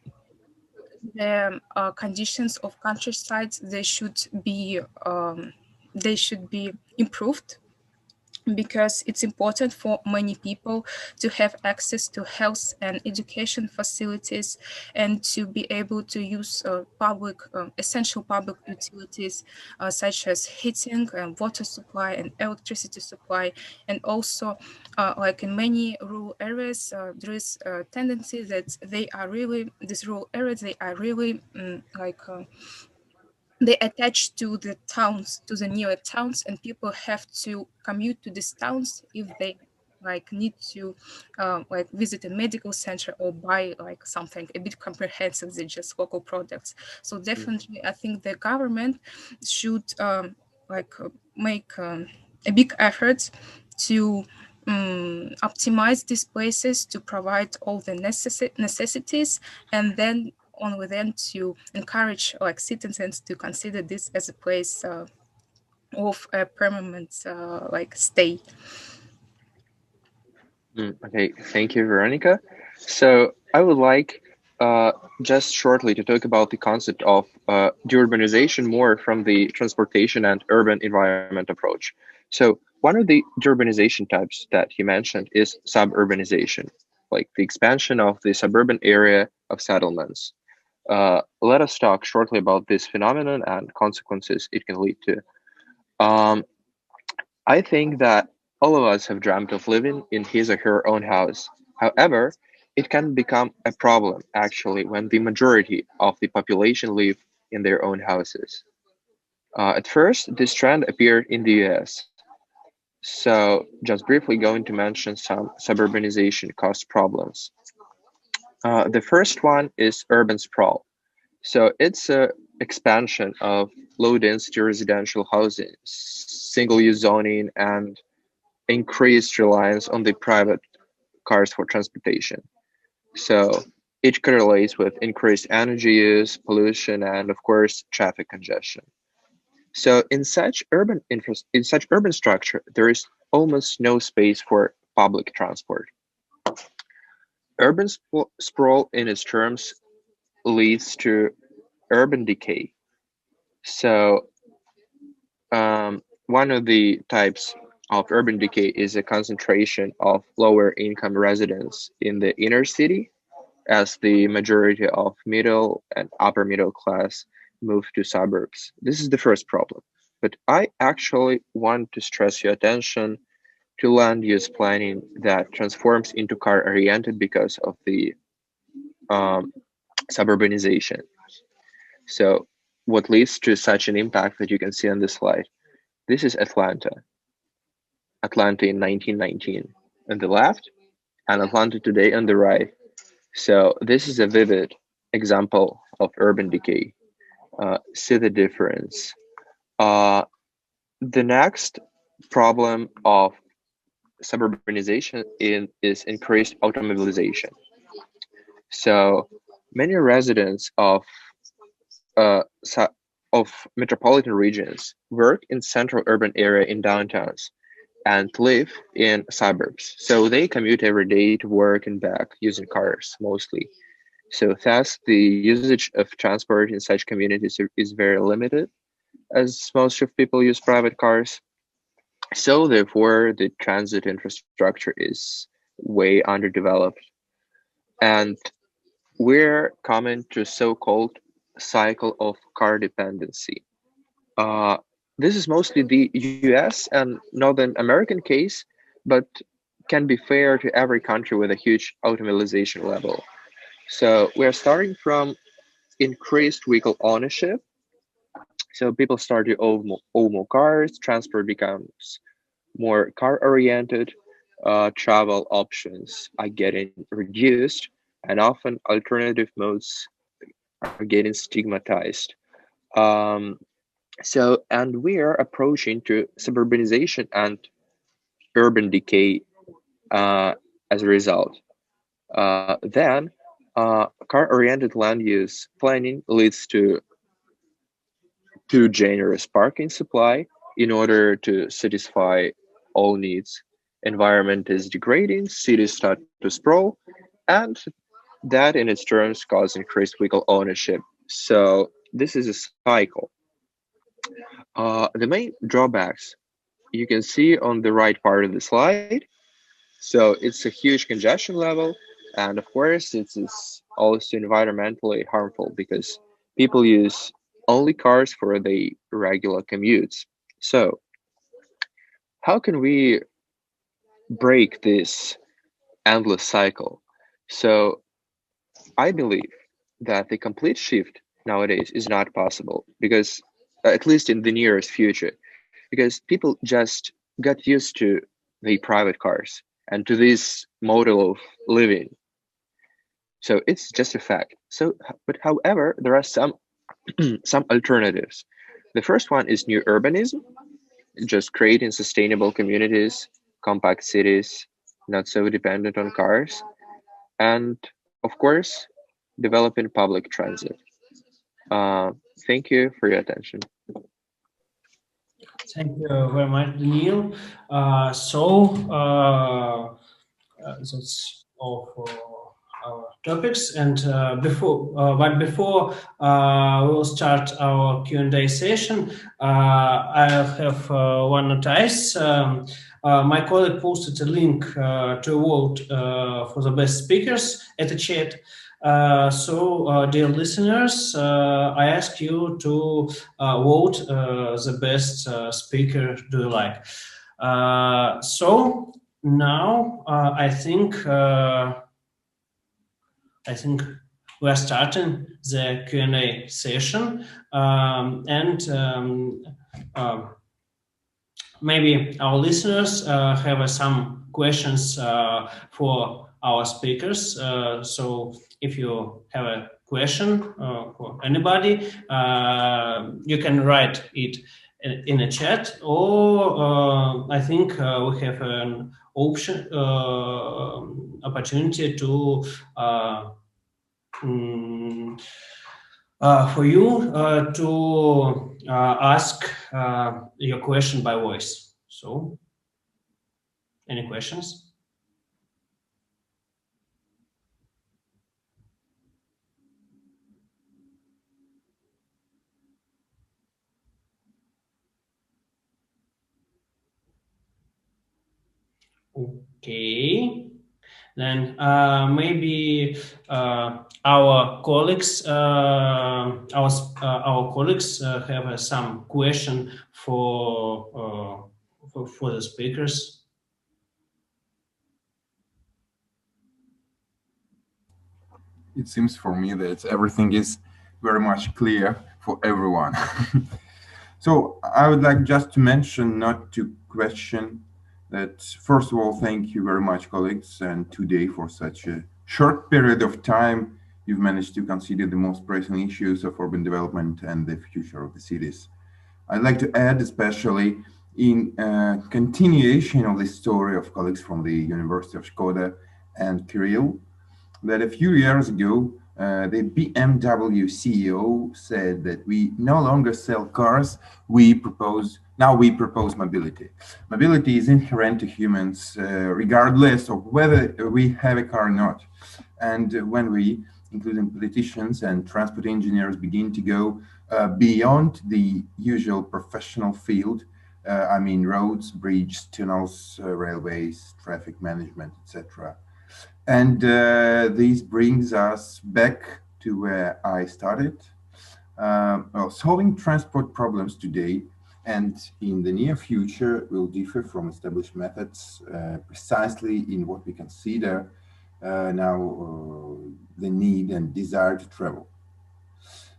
the conditions of countryside, they should be improved, because it's important for many people to have access to health and education facilities and to be able to use essential public utilities such as heating and water supply and electricity supply. And also, like in many rural areas, there is a tendency that these rural areas, they are really they attach to the towns, to the newer towns, and people have to commute to these towns if they need to visit a medical center or buy something a bit comprehensive than just local products. So definitely, I think the government should make a big effort to optimize these places, to provide all the necessities, and then only then to encourage citizens to consider this as a place of a permanent stay.
Okay, thank you, Veronica. So I would like just shortly to talk about the concept of deurbanization more from the transportation and urban environment approach. So one of the deurbanization types that he mentioned is suburbanization, like the expansion of the suburban area of settlements. Let us talk shortly about this phenomenon and consequences it can lead to. I think that all of us have dreamt of living in his or her own house. However, it can become a problem actually when the majority of the population live in their own houses. At first, this trend appeared in the US. So, just briefly going to mention some suburbanization caused problems. The first one is urban sprawl. So it's a expansion of low-density residential housing, single-use zoning, and increased reliance on the private cars for transportation. So it correlates with increased energy use, pollution, and of course traffic congestion. So in such urban structure, there is almost no space for public transport. Urban sprawl in its terms leads to urban decay. So one of the types of urban decay is a concentration of lower income residents in the inner city as the majority of middle and upper middle class move to suburbs. This is the first problem. But I actually want to stress your attention to land use planning that transforms into car oriented because of the um, suburbanization. So, what leads to such an impact that you can see on this slide? This is Atlanta. Atlanta in 1919 on the left, and Atlanta today on the right. So this is a vivid example of urban decay. See the difference. The next problem of suburbanization is increased automobilization. So many residents uh, of metropolitan regions work in central urban area in downtowns and live in suburbs. So they commute every day to work and back using cars mostly. So thus the usage of transport in such communities is very limited as most of people use private cars. So therefore the transit infrastructure is way underdeveloped. And we're coming to so-called cycle of car dependency. Uh, this is mostly the US and Northern American case, but can be fair to every country with a huge automobilization level. So we're starting from increased vehicle ownership. So people start to own more cars, transport becomes more car oriented, travel options are getting reduced, and often alternative modes are getting stigmatized. Um, and we are approaching to suburbanization and urban decay as a result. Then, car-oriented land use planning leads to too generous parking supply in order to satisfy all needs. Environment is degrading, cities start to sprawl, and that in its turns cause increased vehicle ownership. So this is a cycle. The main drawbacks you can see on the right part of the slide. So it's a huge congestion level, and of course, it is also environmentally harmful because people use only cars for the regular commutes. So, how can we break this endless cycle? So, I believe that the complete shift nowadays is not possible because, at least in the nearest future, because people just got used to the private cars and to this model of living. So it's just a fact. So, but however, there are some some alternatives. The first one is new urbanism, just creating sustainable communities, compact cities, not so dependent on cars, and of course, developing public transit. Uh, Thank you for your attention.
Thank you very much, Daniil. That's all for our topics. And before we will start our Q&A session, I'll have one notice. My colleague posted a link to a vote for the best speakers at the chat. Dear listeners, I ask you to vote the best speaker do you like. Now I think we are starting the Q&A session, maybe our listeners have some questions for our speakers. So if you have a question for anybody, you can write it in a chat, or I think we have an option opportunity to for you to ask your question by voice. So, any questions? Okay, then maybe our colleagues, our colleagues have some question for the speakers.
It seems for me that everything is very much clear for everyone. So I would like just to mention, not to question, that first of all, thank you very much, colleagues, and today for such a short period of time, you've managed to consider the most pressing issues of urban development and the future of the cities. I'd like to add, especially in continuation of the story of colleagues from the University of Skoda and Kirill, that a few years ago, the BMW CEO said that we no longer sell cars, now we propose mobility. Mobility is inherent to humans, regardless of whether we have a car or not. And when we, including politicians and transport engineers, begin to go beyond the usual professional field, I mean roads, bridges, tunnels, railways, traffic management, etc. And this brings us back to where I started. Well, solving transport problems today and in the near future will differ from established methods precisely in what we consider now the need and desire to travel.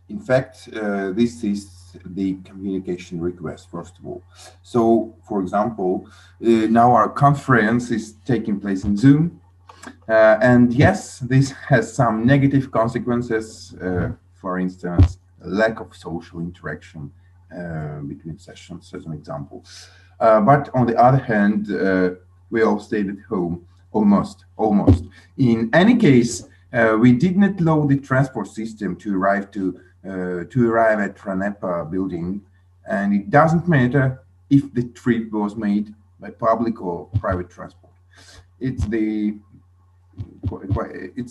In fact, this is the communication request, first of all. So, for example, now our conference is taking place in Zoom. And yes, this has some negative consequences, for instance, lack of social interaction between sessions, as an example. But on the other hand, we all stayed at home, almost. In any case, we did not load the transport system to arrive at Ranepa building, and it doesn't matter if the trip was made by public or private transport. It's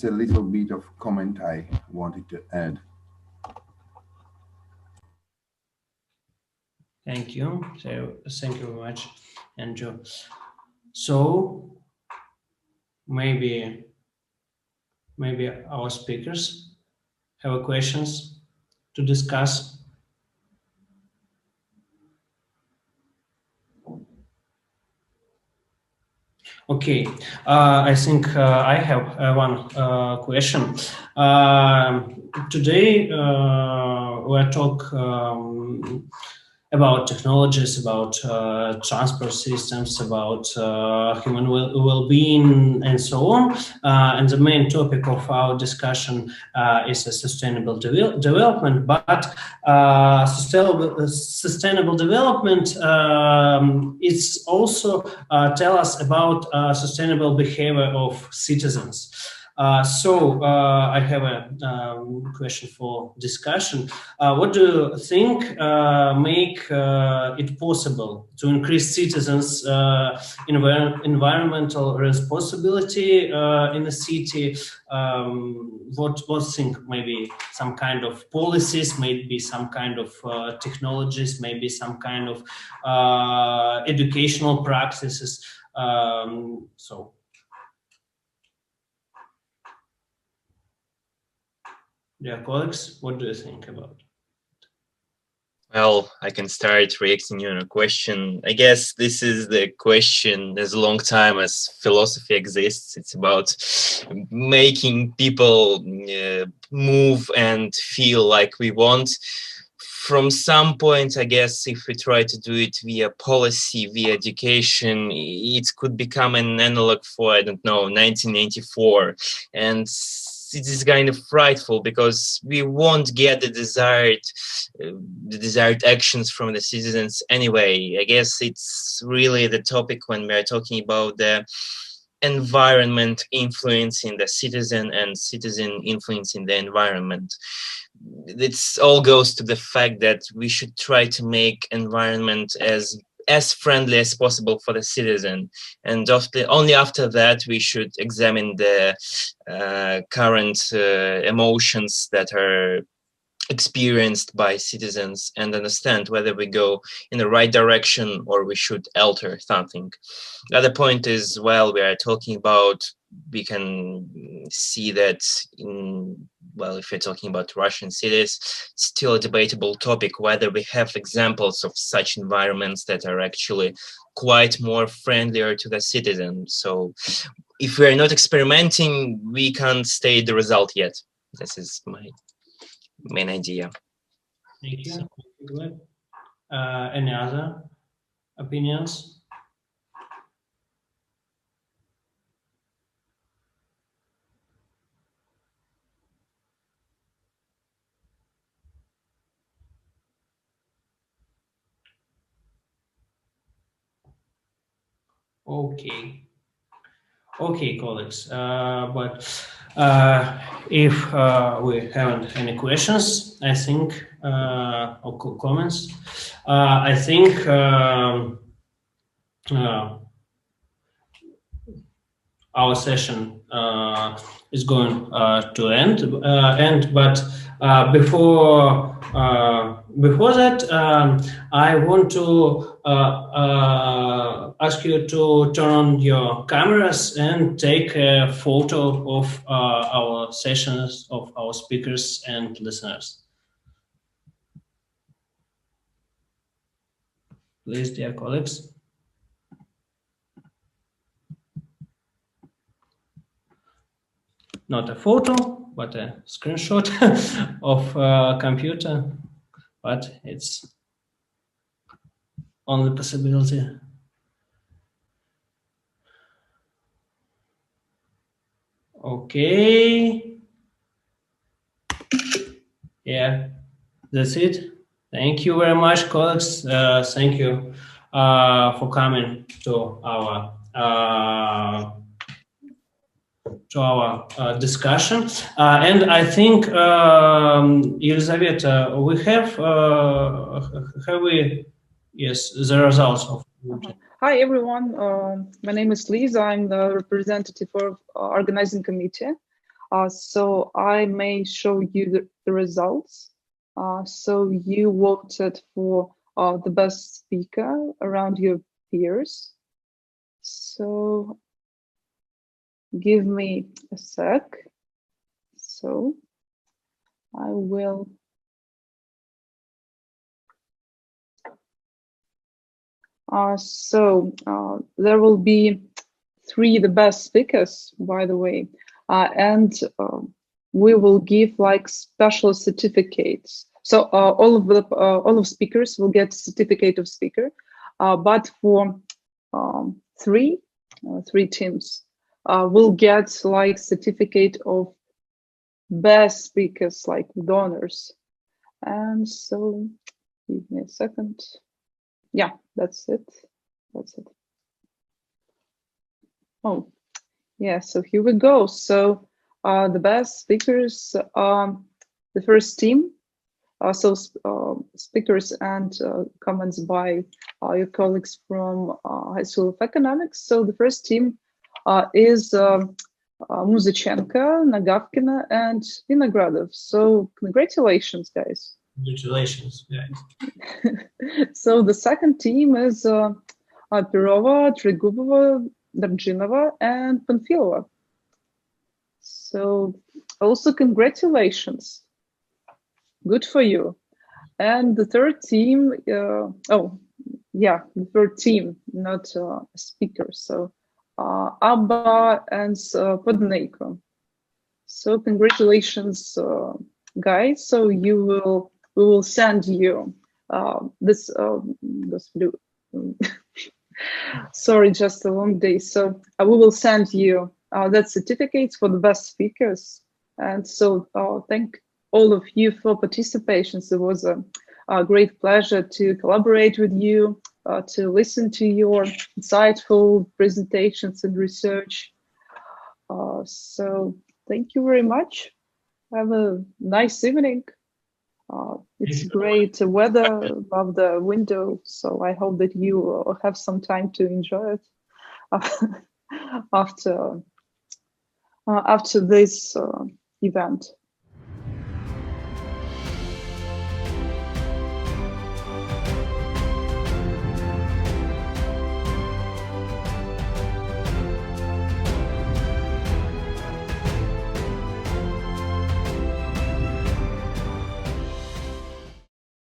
a little bit of comment I wanted to add.
Thank you. So thank you very much, Andrew. So maybe our speakers have questions to discuss. Okay, I think I have one question. Today we'll talk about technologies, about transport systems, about human well-being, and so on. And the main topic of our discussion is a sustainable development. But sustainable development is also tell us about sustainable behavior of citizens. So I have a question for discussion. What do you think make it possible to increase citizens' environmental responsibility in the city? What think maybe some kind of policies, maybe some kind of technologies, maybe some kind of educational practices? So. Dear colleagues, what do you think about it?
Well, I can start reacting on a question. I guess this is the question as long time as philosophy exists. It's about making people move and feel like we want. From some point, I guess, if we try to do it via policy, via education, it could become an analog for, I don't know, 1984. And is kind of frightful because we won't get the desired actions from the citizens anyway. I guess it's really the topic when we are talking about the environment influencing the citizen and citizen influencing the environment. It's all goes to the fact that we should try to make environment as friendly as possible for the citizen, and only after that we should examine the current emotions that are experienced by citizens and understand whether we go in the right direction or we should alter something. The other point is, well, we are talking about, we can see that if you're talking about Russian cities, still a debatable topic whether we have examples of such environments that are actually quite more friendlier to the citizen. So if we're not experimenting, we can't state the result yet. This is my main idea.
Thank you. Any other opinions? Okay, colleagues. If we haven't any questions, I think, or comments, I think our session is going to end. But before that, I want to ask you to turn on your cameras and take a photo of our sessions, of our speakers and listeners. Please, dear colleagues. Not a photo, but a screenshot of a computer, but it's only possibility. Okay. Yeah, that's it. Thank you very much, colleagues. Thank you for coming to our discussion. And I think, Elizaveta, we have we? Yes, the results of.
Hi, everyone. My name is Liza. I'm the representative of organizing committee. So I may show you the results. So you voted for the best speaker around your peers. So give me a sec. So I will. There will be 3 the best speakers, by the way, and we will give like special certificates. So all of speakers will get certificate of speaker, but for 3 teams will get like certificate of best speakers, like donors. And so give me a second. Yeah, that's it. Oh, yeah, so here we go. So the best speakers, the first team, speakers and comments by your colleagues from High School of Economics. So the first team is Muzichenko, Nagavkina, and Vinogradov. So congratulations, guys.
Congratulations, guys.
So the second team is Perova, Trigubova, Darjinova, and Panfilova. So also congratulations. Good for you. And the third team, the third team, not a speaker. So Abba and Podneyko. So congratulations, guys. So we will send you this blue. Sorry, just a long day. So we will send you that certificates for the best speakers. And so thank all of you for participation. It was a great pleasure to collaborate with you, to listen to your insightful presentations and research. So thank you very much. Have a nice evening. It's great weather above the window, so I hope that you have some time to enjoy it after this event.